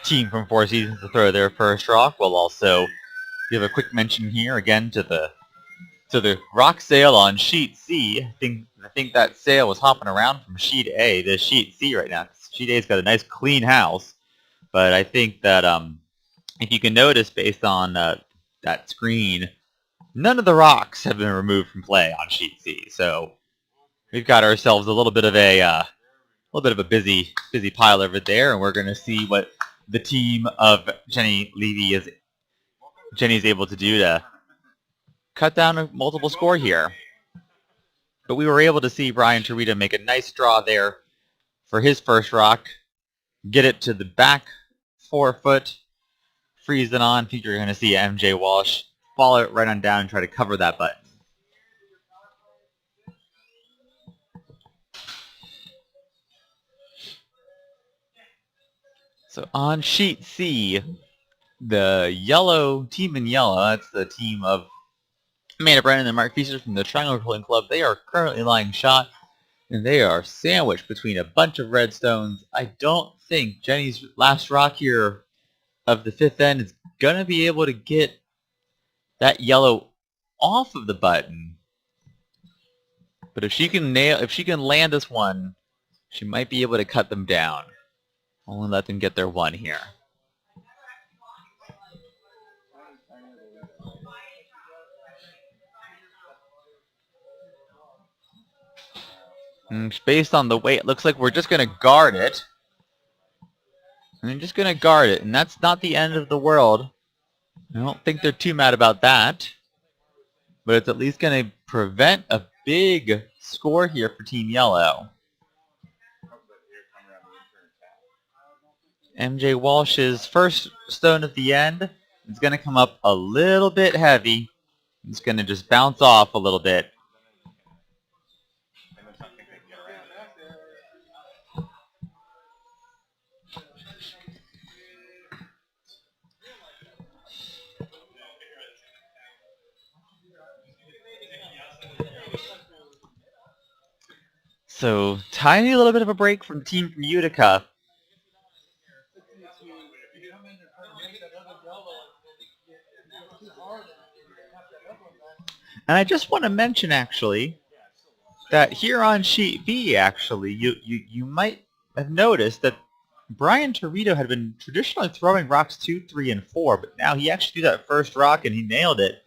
team from Four Seasons to throw their first rock, we'll also give a quick mention here again to the rock sale on sheet C. I think that sale was hopping around from sheet A to sheet C right now. Sheet A's got a nice clean house, but I think that if you can notice based on that screen, none of the rocks have been removed from play on sheet C. So we've got ourselves a little bit of a busy pile over there, and we're going to see what the team of Jenny's able to do cut down a multiple score here. But we were able to see Brian Torita make a nice draw there for his first rock, get it to the back 4-foot, freeze it on. I think you're going to see MJ Walsh follow it right on down and try to cover that button. So on sheet C, the yellow team in yellow, that's the team of Amanda Brennan and Mark Fieser from the Triangle Curling Club. They are currently lying shot, and they are sandwiched between a bunch of red stones. I don't think Jenny's last rock here of the fifth end is going to be able to get that yellow off of the button. But if she can land this one, she might be able to cut them down. Only let them get their one here. And based on the way it looks like we're just going to guard it. And just going to guard it. And that's not the end of the world. I don't think they're too mad about that. But it's at least going to prevent a big score here for Team Yellow. MJ Walsh's first stone at the end is going to come up a little bit heavy. It's going to just bounce off a little bit. So, tiny little bit of a break from the team from Utica. And I just want to mention, actually, that here on sheet B, actually, you might have noticed that Brian Torito had been traditionally throwing rocks 2, 3, and 4, but now he actually threw that first rock and he nailed it.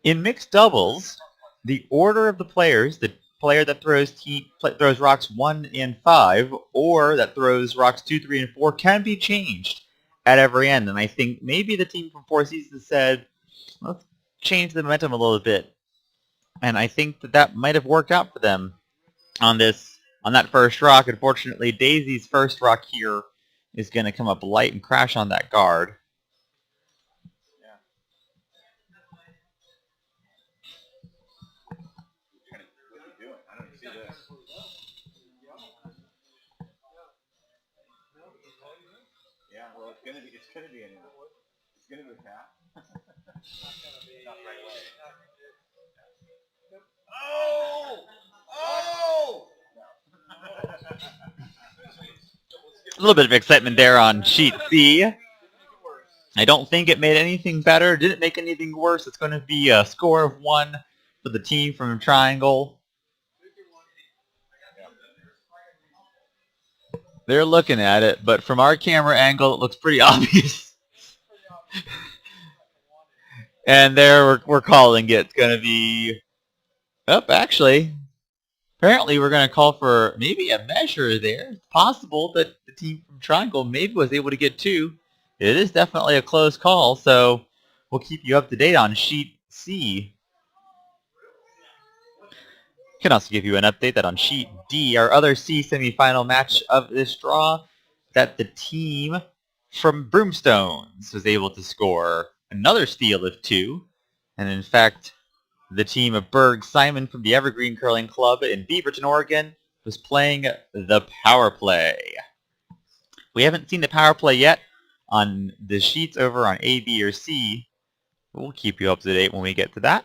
In mixed doubles, the order of the players, the player that throws rocks 1 and 5, or that throws rocks 2, 3, and 4, can be changed at every end. And I think maybe the team from Four Seasons said, let's change the momentum a little bit. And I think that might have worked out for them on that first rock. Unfortunately, Daisy's first rock here is going to come up light and crash on that guard. A little bit of excitement there on sheet C. I don't think it made anything better. Didn't make anything worse. It's going to be a score of 1 for the team from Triangle. They're looking at it, but from our camera angle, it looks pretty obvious. And there we're calling it. It's going to be... actually, apparently we're going to call for maybe a measure there. It's possible that the team from Triangle maybe was able to get 2. It is definitely a close call, so we'll keep you up to date on sheet C. Can also give you an update that on sheet D, our other C semifinal match of this draw, that the team from Broomstones was able to score another steal of 2. And in fact, the team of Berg Simon from the Evergreen Curling Club in Beaverton, Oregon, was playing the power play. We haven't seen the power play yet on the sheets over on A, B, or C. We'll keep you up to date when we get to that.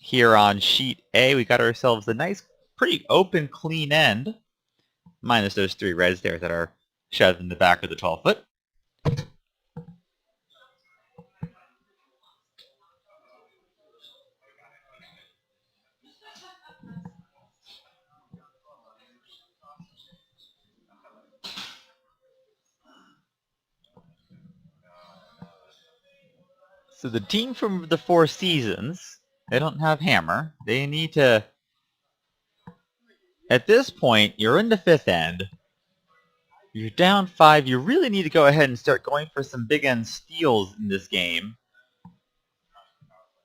Here on sheet A, we got ourselves a nice, pretty open, clean end, minus those 3 reds there that are shoved in the back of the 12-foot. So the team from the Four Seasons, they don't have hammer. They need to... At this point, you're in the 5th end. You're down 5. You really need to go ahead and start going for some big end steals in this game.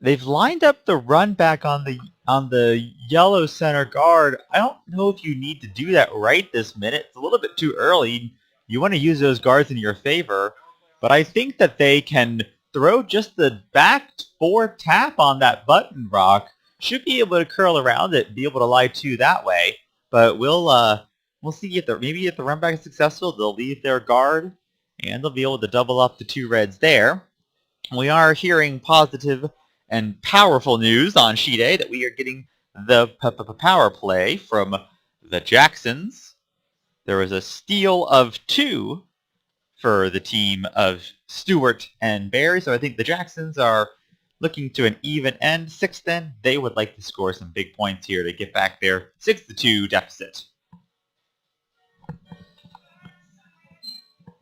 They've lined up the run back on the yellow center guard. I don't know if you need to do that right this minute. It's a little bit too early. You want to use those guards in your favor, but I think that they can throw just the back four tap on that button rock. Should be able to curl around it, be able to lie two that way. But we'll see if maybe if the run back is successful, they'll leave their guard and they'll be able to double up the two reds there. We are hearing positive and powerful news on sheet A that we are getting the power play from the Jacksons. There was a steal of 2 for the team of Stewart and Barry, so I think the Jacksons are looking to an even end, 6th end. They would like to score some big points here to get back their 6-2 deficit.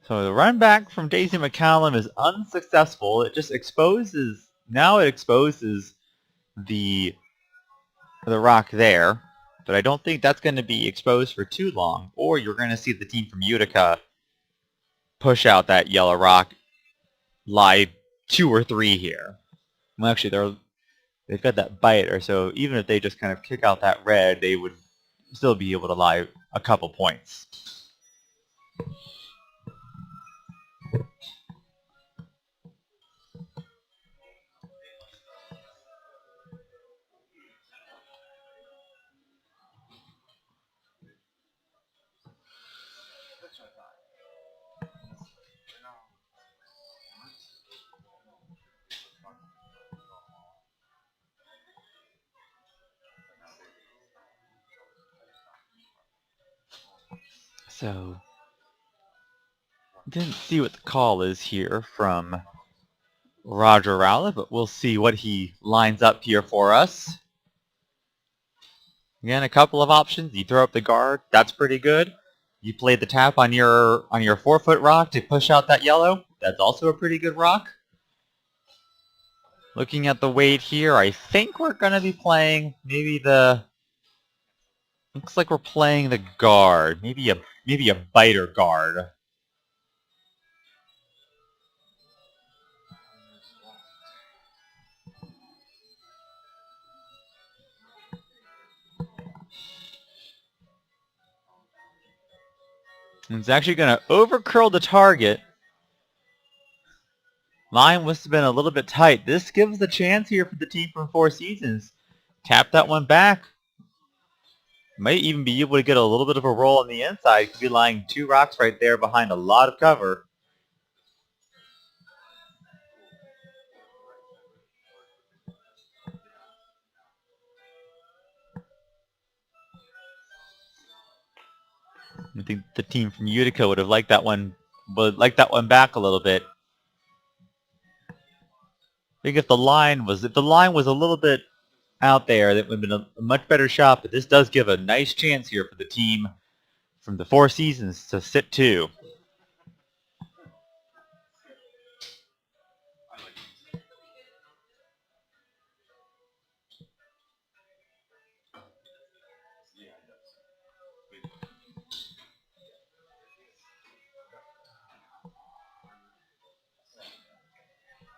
So the run back from Daisy McCallum is unsuccessful. It just exposes the rock there, but I don't think that's going to be exposed for too long, or you're going to see the team from Utica push out that yellow rock, lie 2 or 3 here. Well, actually, they've got that bite, or so even if they just kind of kick out that red, they would still be able to lie a couple points. So, didn't see what the call is here from Roger Rowlett, but we'll see what he lines up here for us. Again, a couple of options. You throw up the guard, that's pretty good. You play the tap on your 4-foot rock to push out that yellow, that's also a pretty good rock. Looking at the weight here, I think we're going to be playing looks like we're playing the guard, maybe a biter guard. It's actually going to over-curl the target. Line must have been a little bit tight. This gives the chance here for the team from Four Seasons. Tap that one back. Might even be able to get a little bit of a roll on the inside. Could be lying 2 rocks right there behind a lot of cover. I think the team from Utica would liked that one back a little bit. I think if the line was a little bit out there, that would have been a much better shot. But this does give a nice chance here for the team from the Four Seasons to sit 2.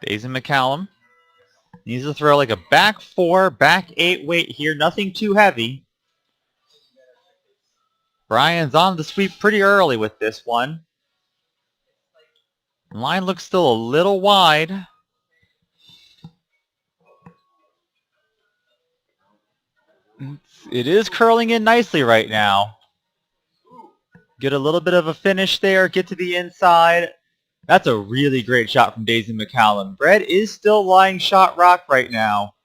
Daisy McCallum needs to throw like a back 4, back 8 weight here. Nothing too heavy. Brian's on the sweep pretty early with this one. Line looks still a little wide. It is curling in nicely right now. Get a little bit of a finish there. Get to the inside. That's a really great shot from Daisy McCallum. Brett is still lying shot rock right now.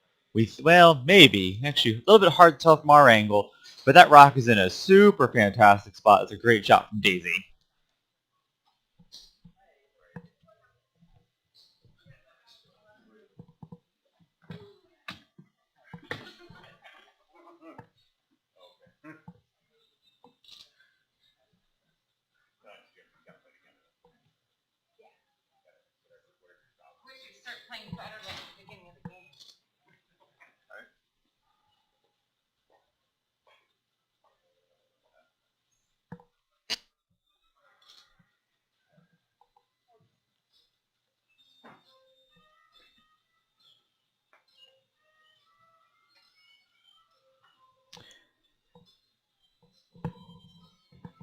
Well, maybe. Actually, a little bit hard to tell from our angle. But that rock is in a super fantastic spot. It's a great shot from Daisy.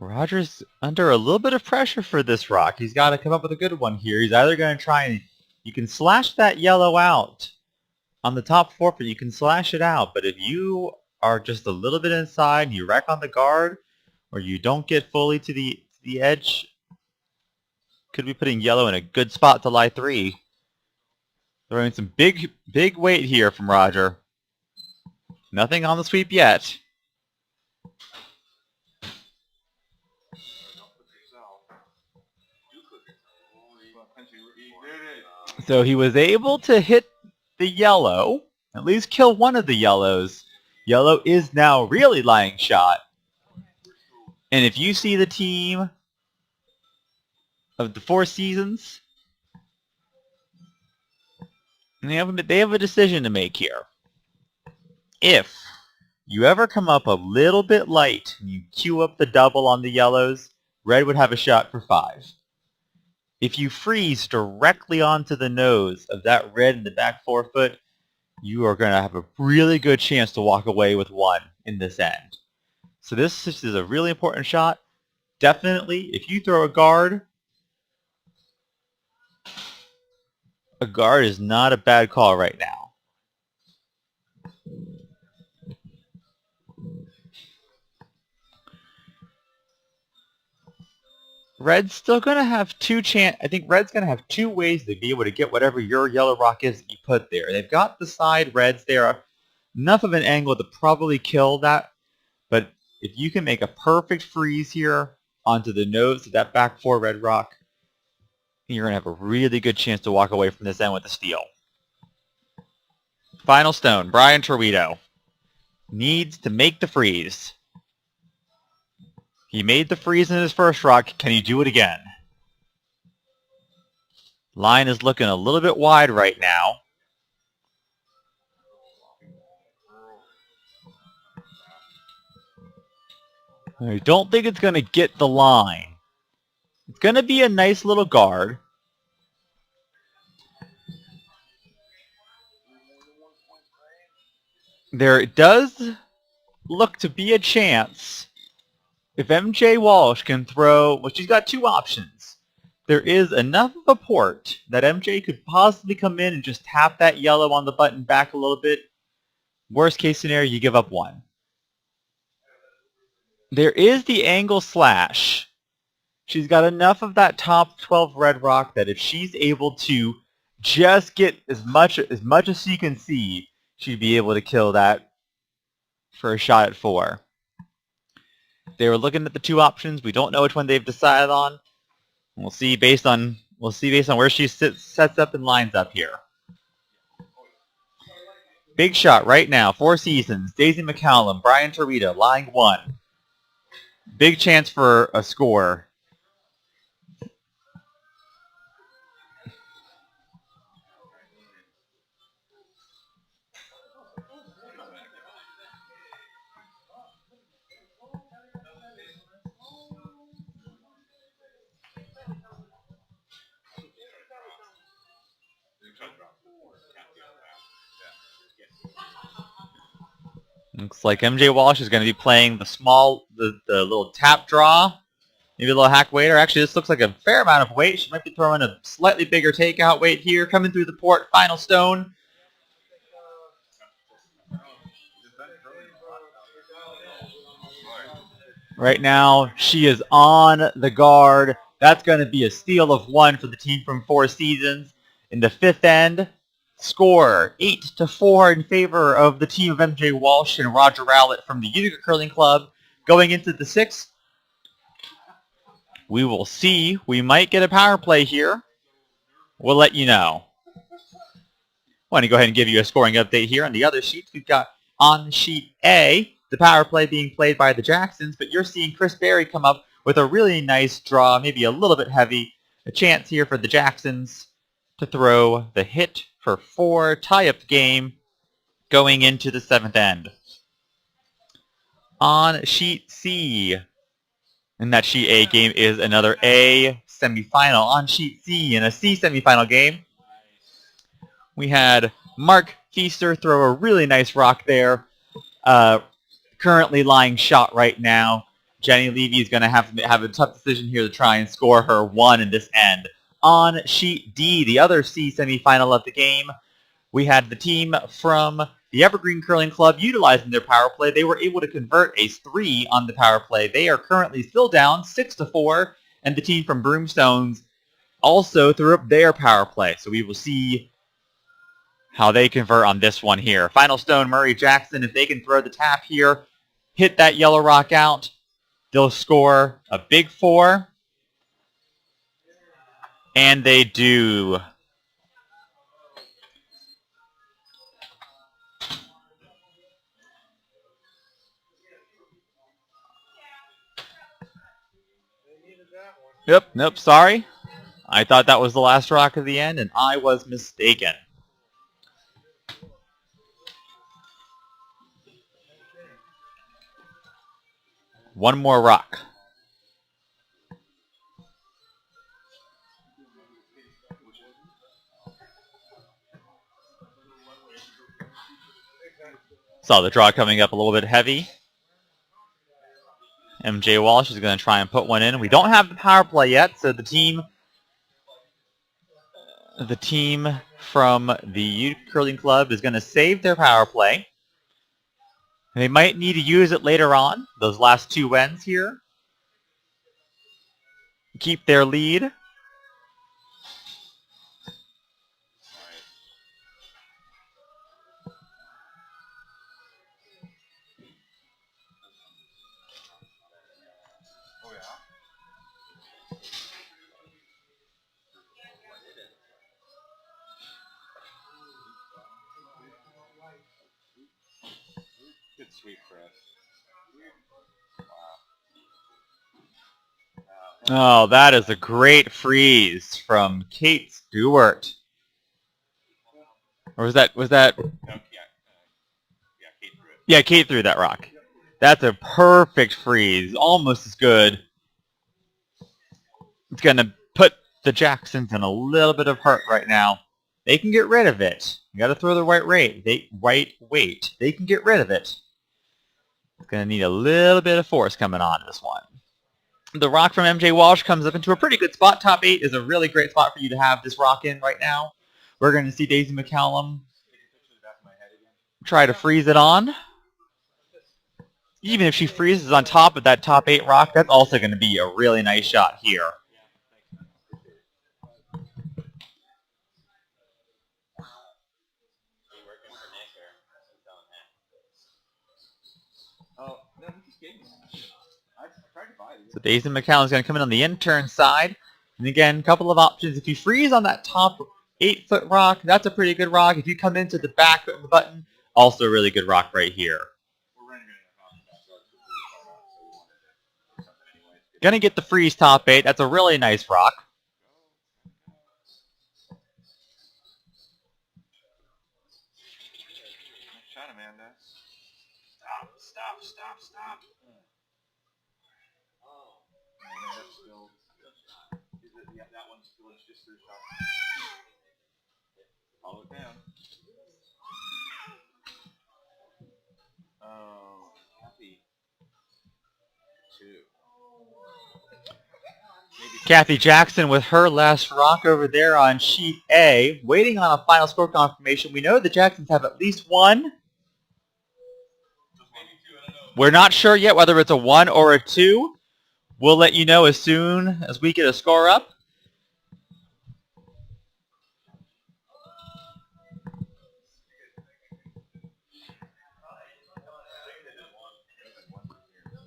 Roger's under a little bit of pressure for this rock. He's got to come up with a good one here. He's either going to try and... You can slash that yellow out on the top forefront. You can slash it out. But if you are just a little bit inside and you wreck on the guard, or you don't get fully to the edge, could be putting yellow in a good spot to lie 3. Throwing some big weight here from Roger. Nothing on the sweep yet. So he was able to hit the yellow, at least kill one of the yellows. Yellow is now really lying shot. And if you see the team of the Four Seasons, they have a decision to make here. If you ever come up a little bit light and you queue up the double on the yellows, red would have a shot for 5. If you freeze directly onto the nose of that red in the back forefoot, you are going to have a really good chance to walk away with 1 in this end. So this is a really important shot. Definitely, if you throw a guard is not a bad call right now. Red's still going to have I think Red's going to have 2 ways to be able to get whatever your yellow rock is that you put there. They've got the side reds there. Enough of an angle to probably kill that. But if you can make a perfect freeze here onto the nose of that back 4 red rock, you're going to have a really good chance to walk away from this end with a steal. Final stone, Brian Torito needs to make the freeze. He made the freeze in his first rock. Can he do it again? Line is looking a little bit wide right now. I don't think it's going to get the line. It's going to be a nice little guard. There does look to be a chance if MJ Walsh can throw, well, she's got 2 options. There is enough of a port that MJ could possibly come in and just tap that yellow on the button back a little bit. Worst case scenario, you give up 1. There is the angle slash. She's got enough of that top 12 red rock that if she's able to just get as much as she can see, she'd be able to kill that for a shot at 4. They were looking at the 2 options. We don't know which one they've decided on. We'll see based on where she sets up and lines up here. Big shot right now. Four Seasons. Daisy McCallum, Brian Torita, lying 1. Big chance for a score. Looks like MJ Walsh is going to be playing the little tap draw. Maybe a little hack weight. Or actually, this looks like a fair amount of weight. She might be throwing a slightly bigger takeout weight here. Coming through the port. Final stone. Right now, she is on the guard. That's going to be a steal of 1 for the team from Four Seasons. In the 5th end, score 8-4 in favor of the team of MJ Walsh and Roger Rowlett from the Utica Curling Club. Going into the 6th, we will see. We might get a power play here. We'll let you know. I want to go ahead and give you a scoring update here. On the other sheets, we've got on sheet A, the power play being played by the Jacksons, but you're seeing Chris Berry come up with a really nice draw, maybe a little bit heavy. A chance here for the Jacksons to throw the hit for 4, tie up the game, going into the 7th end. On sheet C, and that sheet A game is another A semifinal. On sheet C, in a C semifinal game, we had Mark Feaster throw a really nice rock there. Currently lying shot right now. Jenny Levy is going to have a tough decision here to try and score her 1 in this end. On sheet D, the other C semifinal of the game, we had the team from the Evergreen Curling Club utilizing their power play. They were able to convert a 3 on the power play. They are currently still down 6-4, and the team from Broomstones also threw up their power play. So we will see how they convert on this one here. Final stone, Murray Jackson, if they can throw the tap here, hit that yellow rock out, they'll score a big 4. And they do. Nope, sorry. I thought that was the last rock of the end, and I was mistaken. One more rock. Saw the draw coming up a little bit heavy. MJ Walsh is going to try and put one in. We don't have the power play yet, so the team from the Youth Curling Club is going to save their power play. They might need to use it later on, those last 2 ends here. Keep their lead. Good sweep, Chris. Oh, that is a great freeze from Kate Stewart. Or was that? No, yeah, Kate threw it. Yeah, Kate threw that rock. That's a perfect freeze, almost as good. It's going to put the Jacksons in a little bit of hurt right now. They can get rid of it. You got to throw the right weight. They can get rid of it. It's going to need a little bit of force coming on this one. The rock from MJ Walsh comes up into a pretty good spot. Top 8 is a really great spot for you to have this rock in right now. We're going to see Daisy McCallum try to freeze it on. Even if she freezes on top of that top 8 rock, that's also going to be a really nice shot here. So Daisy McCallum is going to come in on the intern side. And again, a couple of options. If you freeze on that top 8-foot rock, that's a pretty good rock. If you come into the back of the button, also a really good rock right here. Gonna get the freeze top 8. That's a really nice rock. Nice shot, Amanda. Stop. That one's still just through shot. Follow it down. Oh, Kathy. 2. Kathy Jackson with her last rock over there on sheet A, waiting on a final score confirmation. We know the Jacksons have at least 1. We're not sure yet whether it's a 1 or a 2. We'll let you know as soon as we get a score up.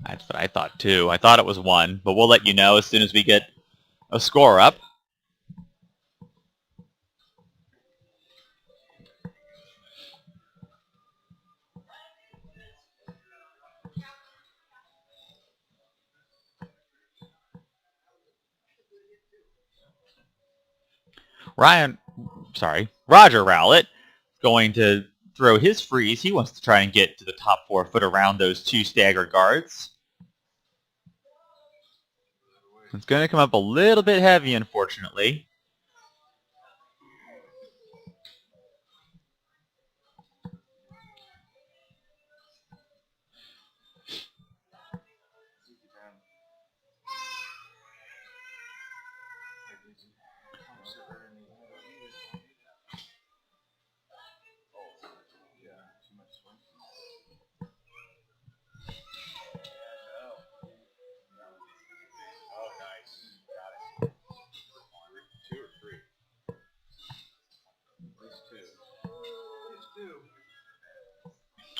That's what I thought too. I thought it was 1, but we'll let you know as soon as we get a score up. Roger Rowlett going to throw his freeze. He wants to try and get to the top 4 foot around those 2 staggered guards. It's going to come up a little bit heavy, unfortunately.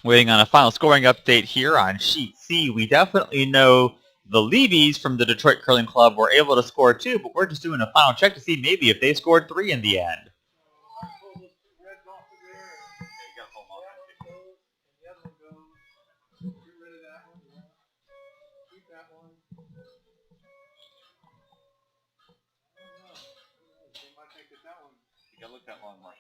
Waiting on a final scoring update here on Sheet C. We definitely know the Levies from the Detroit Curling Club were able to score 2, but we're just doing a final check to see maybe if they scored 3 in the end. You gotta look that long, Mark.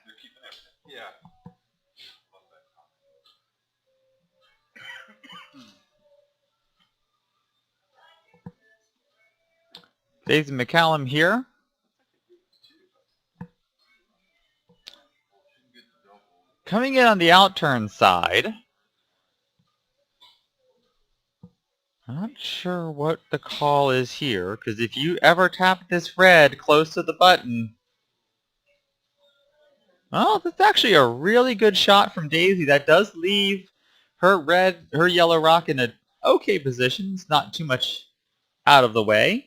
They're keeping everything. Yeah. Daisy McCallum here. Coming in on the outturn side. I'm not sure what the call is here, because if you ever tap this red close to the button, well, that's actually a really good shot from Daisy. That does leave her yellow rock in an okay position. It's not too much out of the way.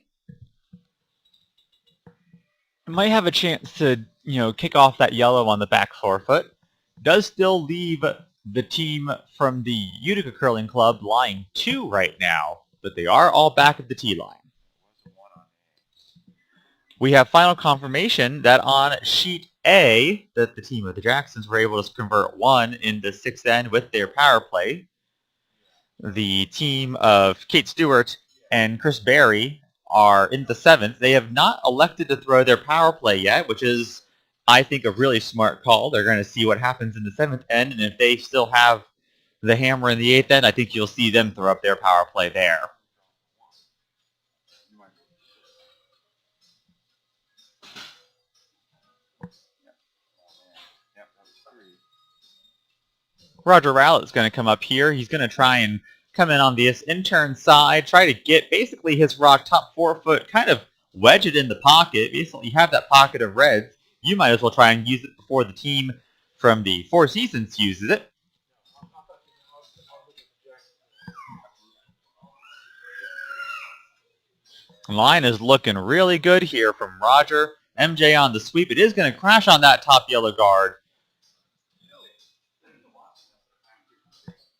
Might have a chance to, kick off that yellow on the back forefoot. Does still leave the team from the Utica Curling Club lying 2 right now, but they are all back at the tee line. We have final confirmation that on Sheet A, that the team of the Jacksons were able to convert 1 in the 6th end with their power play. The team of Kate Stewart and Chris Berry are in the 7th. They have not elected to throw their power play yet, which is, I think, a really smart call. They're going to see what happens in the 7th end, and if they still have the hammer in the 8th end, I think you'll see them throw up their power play there. Roger Rowlett's going to come up here. He's going to try and come in on this intern side, try to get basically his rock top forefoot, kind of wedge it in the pocket. Basically, you have that pocket of reds. You might as well try and use it before the team from the Four Seasons uses it. Line is looking really good here from Roger. MJ on the sweep. It is going to crash on that top yellow guard.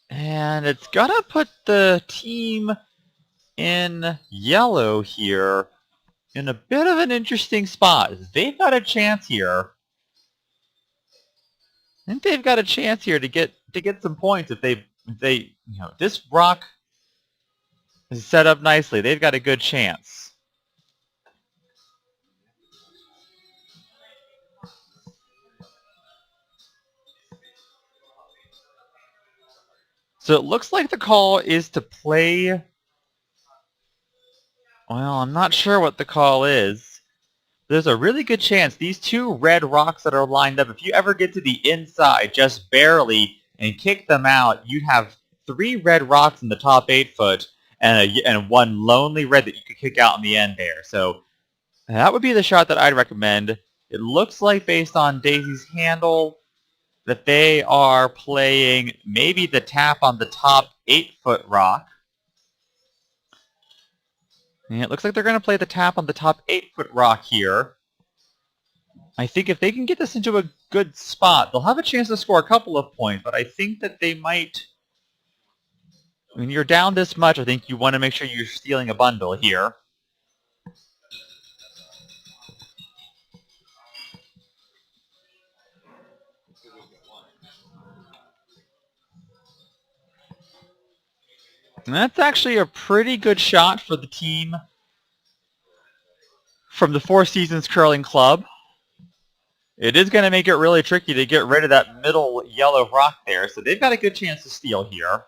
And it's going to put the team in yellow here in a bit of an interesting spot. They've got a chance here. I think they've got a chance here to get some points if this rock is set up nicely. They've got a good chance. So it looks like the call is to play. Well, I'm not sure what the call is. There's a really good chance these 2 red rocks that are lined up, if you ever get to the inside just barely and kick them out, you'd have 3 red rocks in the top 8 foot and 1 lonely red that you could kick out in the end there. So that would be the shot that I'd recommend. It looks like, based on Daisy's handle, that they are playing maybe the tap on the top 8-foot rock. And it looks like they're going to play the tap on the top 8-foot rock here. I think if they can get this into a good spot, they'll have a chance to score a couple of points, but I think that they might... When you're down this much, I think you want to make sure you're stealing a bundle here. And that's actually a pretty good shot for the team from the Four Seasons Curling Club. It is going to make it really tricky to get rid of that middle yellow rock there, so they've got a good chance to steal here.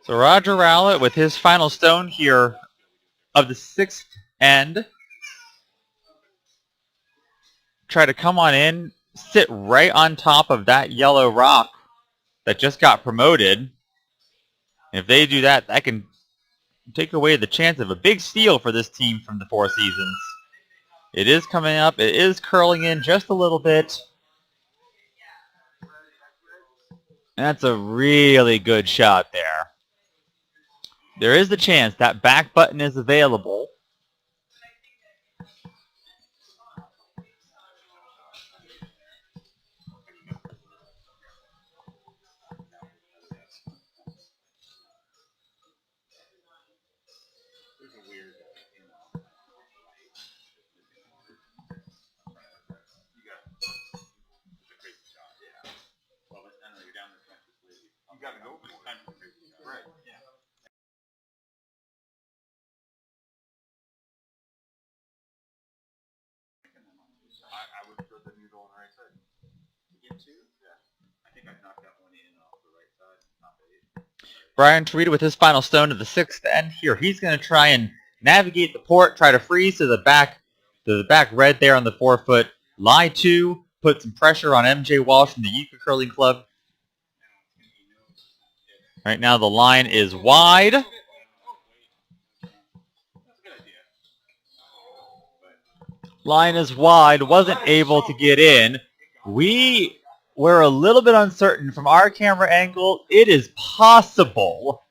So Roger Rowlett with his final stone here of the 6th end. Try to come on in, sit right on top of that yellow rock that just got promoted. And if they do that, that can take away the chance of a big steal for this team from the Four Seasons. It is coming up. It is curling in just a little bit. That's a really good shot there. There is the chance that back button is available. You gotta go for it. Right. Yeah. I would put the needle on the right side. You get two? Yeah. I think I knocked that one in off the right side. Not the 8. Brian Torita with his final stone of the 6th end here. He's going to try and navigate the port, try to freeze to the back red there on the 4-foot. Lie 2, put some pressure on MJ Walsh from the Utica Curling Club. Right now the line is wide. That's a good idea. Line is wide, wasn't able to get in. We were a little bit uncertain from our camera angle. It is possible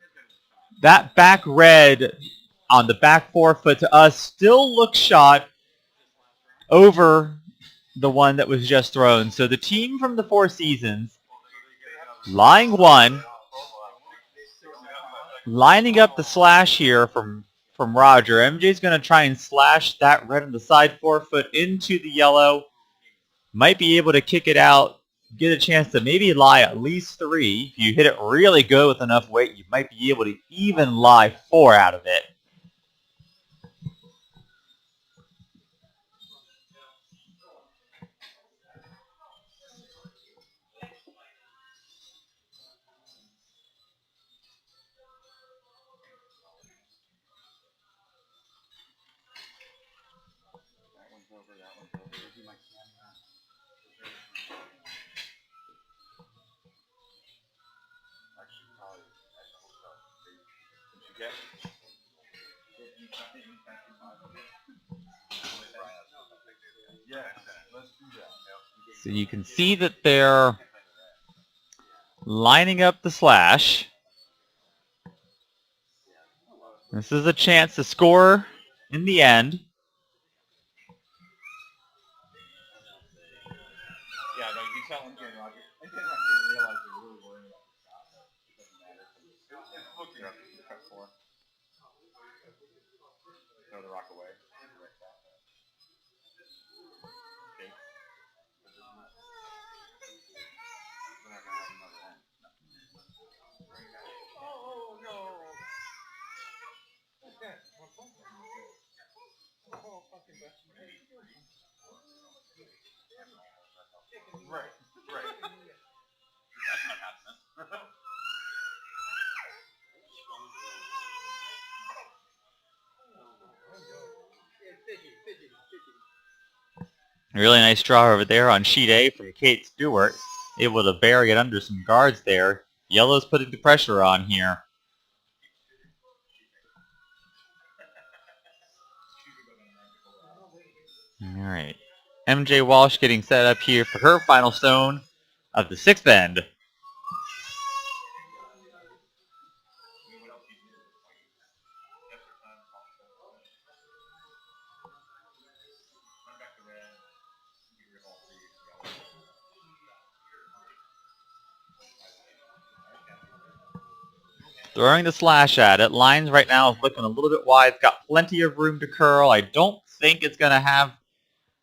that back red on the back 4-foot to us still looks shot over the one that was just thrown. So the team from the Four Seasons, lying 1, lining up the slash here from Roger. MJ's going to try and slash that red on the side 4-foot into the yellow. Might be able to kick it out, get a chance to maybe lie at least 3. If you hit it really good with enough weight, you might be able to even lie 4 out of it. That one's over. That one's over. Where's my camera? Actually, probably. I hope so. Did you get? Yeah. Let's do that. So you can see that they're lining up the slash. This is a chance to score in the end. Yeah, no, you tell him, Roger. And then Roger didn't realize they were really worrying about the shot. It doesn't matter. It's looking up. Cut 4. Throw the rock away. Okay. We're not gonna have another one. Oh no! What's that? Oh, fucking best. Right. Right. That's not happening. Really nice draw over there on sheet A from Kate Stewart. Able to bury it under some guards there. Yellow's putting the pressure on here. Alright. MJ Walsh getting set up here for her final stone of the 6th end. Throwing the slash at it. Lines right now is looking a little bit wide. It's got plenty of room to curl. I don't think it's going to have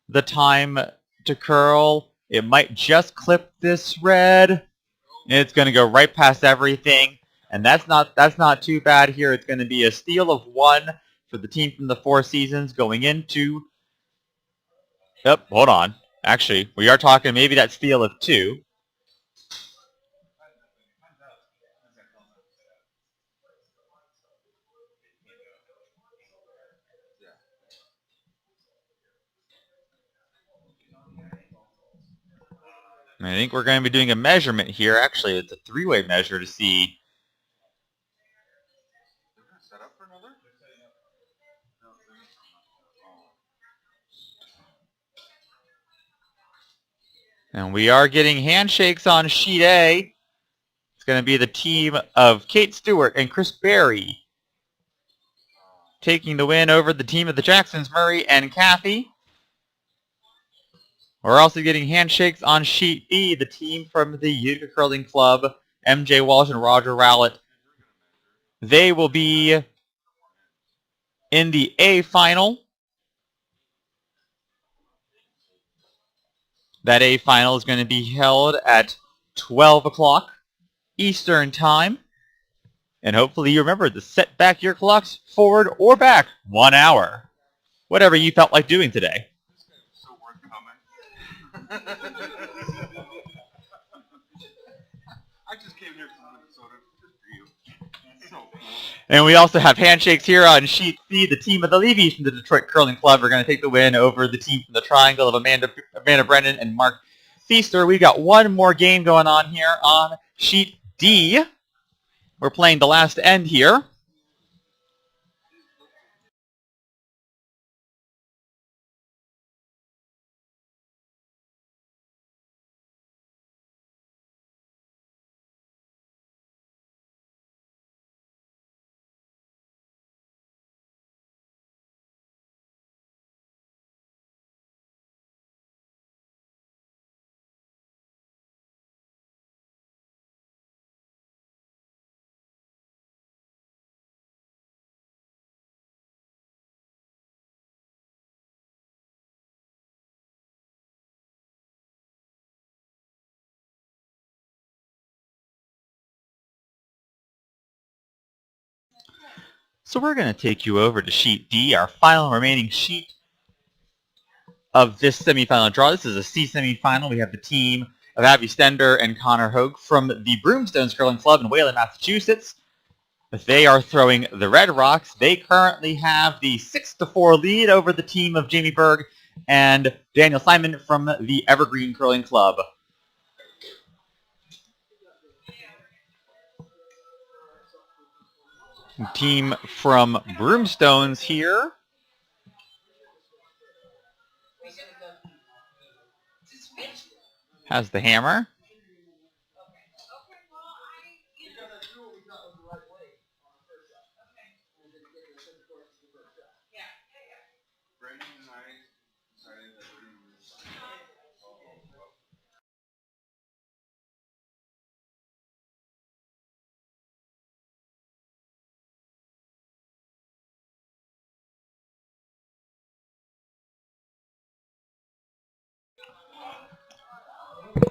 the time to curl. It might just clip this red. It's going to go right past everything. And that's not too bad here. It's going to be a steal of 1 for the team from the Four Seasons going into... Yep, hold on. Actually, we are talking maybe that steal of 2. I think we're going to be doing a measurement here. Actually, it's a three-way measure to see. They're gonna set up for another? No, And we are getting handshakes on sheet A. It's going to be the team of Kate Stewart and Chris Berry taking the win over the team of the Jacksons, Murray and Kathy. We're also getting handshakes on sheet B, the team from the Utica Curling Club, MJ Walsh and Roger Rowlett. They will be in the A final. That A final is going to be held at 12 o'clock Eastern Time. And hopefully you remember to set back your clocks forward or back 1 hour. Whatever you felt like doing today. so worth coming. I just came here from Minnesota just for you. That's so cool. And we also have handshakes here on sheet C. The team of the Levies from the Detroit Curling Club are going to take the win over the team from the Triangle of Amanda Brennan and Mark Feaster. We've got one more game going on here on sheet D. We're playing the last end here. So we're going to take you over to sheet D, our final remaining sheet of this semifinal draw. This is a C semifinal. We have the team of Abby Stender and Connor Hogue from the Broomstones Curling Club in Wayland, Massachusetts. They are throwing the Red Rocks. They currently have the 6-4 lead over the team of Jamie Berg and Daniel Simon from the Evergreen Curling Club. Team from Broomstones here has the hammer. Brandon and I decided that we're going to sign.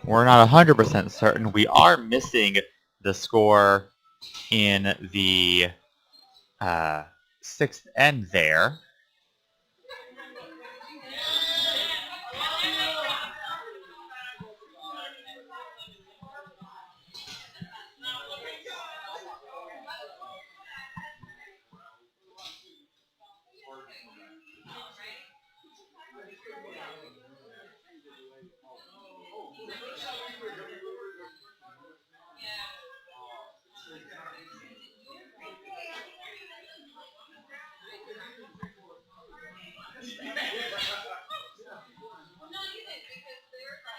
We're not 100% certain. We are missing the score in the sixth end there.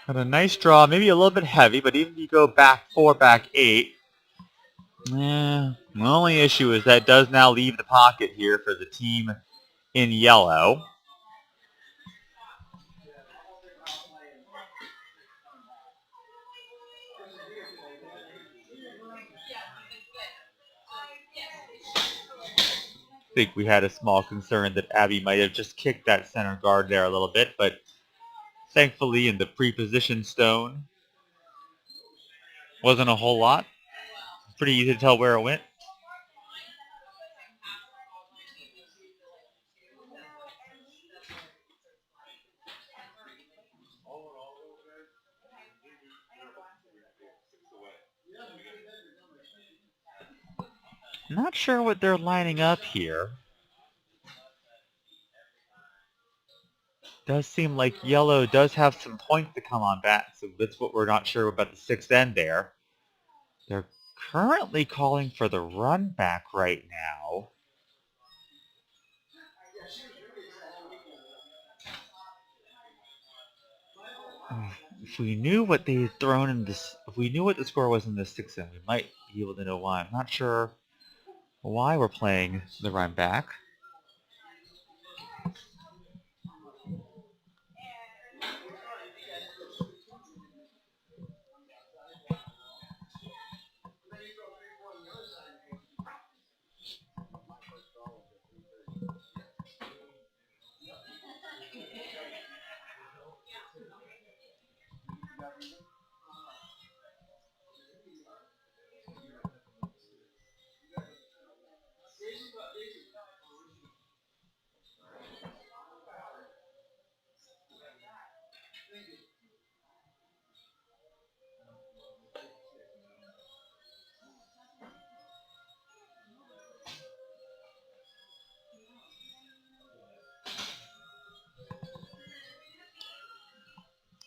Had a nice draw, maybe a little bit heavy, but even if you go back 4, back 8, the only issue is that does now leave the pocket here for the team in yellow. I think we had a small concern that Abby might have just kicked that center guard there a little bit, but thankfully in the pre-position stone wasn't a whole lot. Pretty easy to tell where it went. Not sure what they're lining up here. Does seem like yellow does have some points to come on back, so that's what we're not sure about the sixth end there. They're currently calling for the run back right now. If we knew what they had thrown in this, if we knew what the score was in this sixth end, we might be able to know why. I'm not sure why we're playing the run back.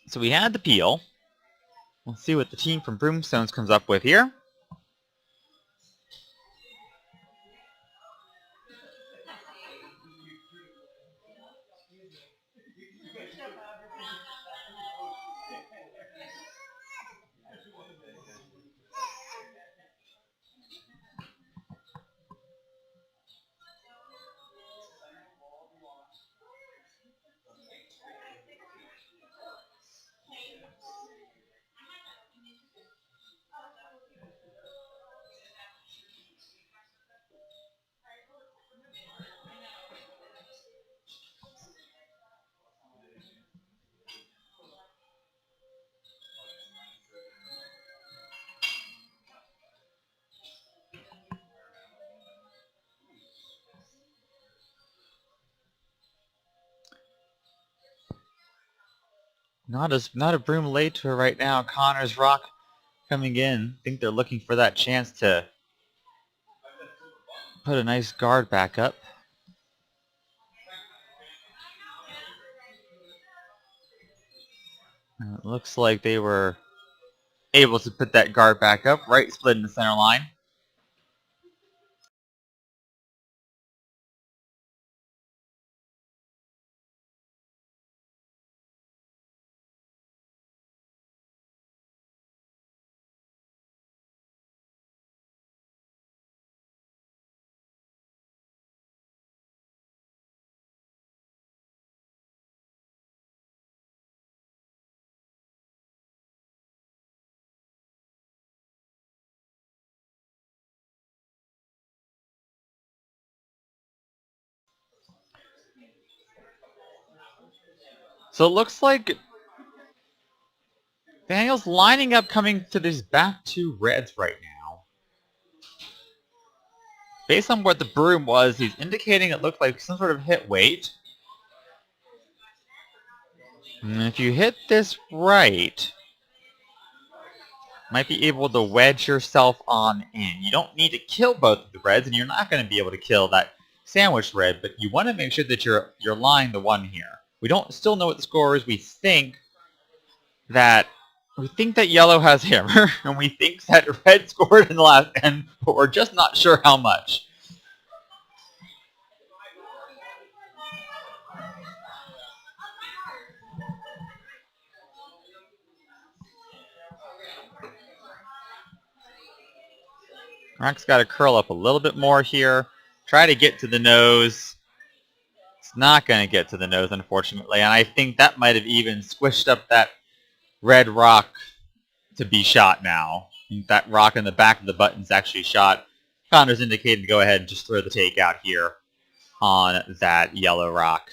So we had the peel. We'll see what the team from Broomstones comes up with here. Not a broom laid to her right now. Connor's Rock coming in. I think they're looking for that chance to put a nice guard back up. It looks like they were able to put that guard back up, right split in the center line. So it looks like Daniel's lining up coming to these back two reds right now. Based on what the broom was, he's indicating it looked like some sort of hit weight. And if you hit this right, might be able to wedge yourself on in. You don't need to kill both of the reds, and you're not going to be able to kill that sandwich red, but you want to make sure that you're lying the one here. We don't still know what the score is. We think that yellow has hammer, and we think that red scored in the last end, but we're just not sure how much. Rock's got to curl up a little bit more here. Try to get to the nose. It's not going to get to the nose, unfortunately, and I think that might have even squished up that red rock to be shot now. That rock in the back of the button's actually shot. Connor's indicated to go ahead and just throw the take out here on that yellow rock.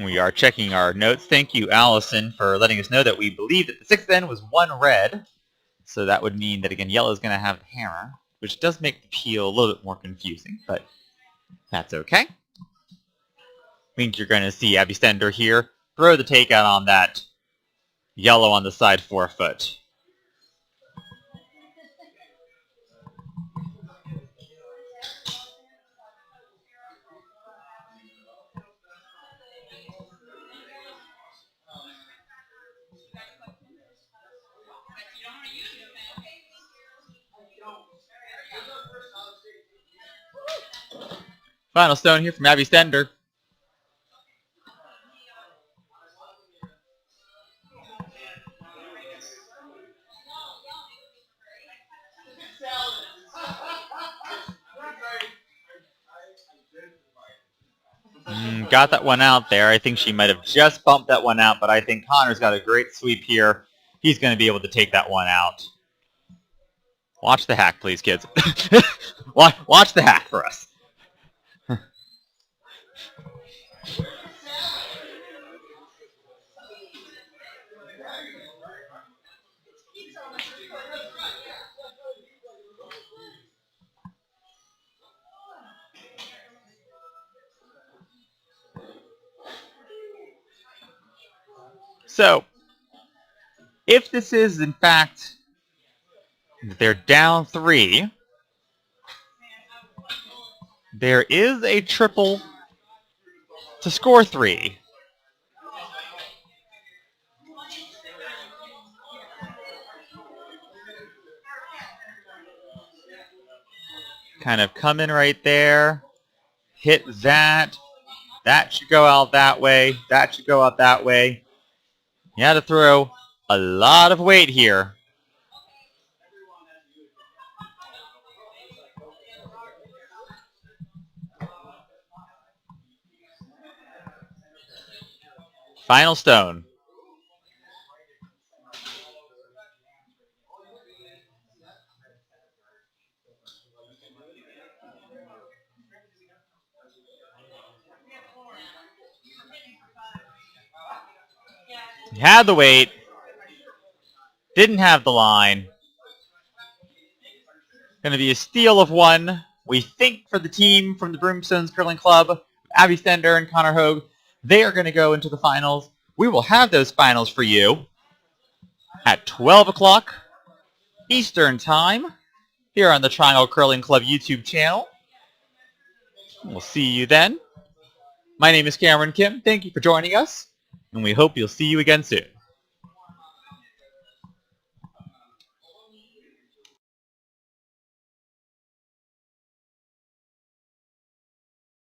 We are checking our notes. Thank you, Allison, for letting us know that we believe that the sixth end was one red. So that would mean that, again, yellow is going to have the hammer, which does make the peel a little bit more confusing. But That's okay. Means you're going to see Abby Stender here throw the takeout on that yellow on the side forefoot. Final stone here from Abby Stender. Got that one out there. I think she might have just bumped that one out, but I think Connor's got a great sweep here. He's going to be able to take that one out. Watch the hack, please, kids. Watch the hack for us. So, if this is, in fact, they're down 3, there is a triple to score 3. Kind of come in right there, hit that. That should go out that way. That should go out that way. You had to throw a lot of weight here. Final stone. You had the weight. Didn't have the line. Going to be a steal of 1. We think for the team from the Broomstones Curling Club, Abby Stender and Connor Hogue, they are going to go into the finals. We will have those finals for you at 12 o'clock Eastern Time here on the Triangle Curling Club YouTube channel. We'll see you then. My name is Cameron Kim. Thank you for joining us, and we hope you'll see you again soon.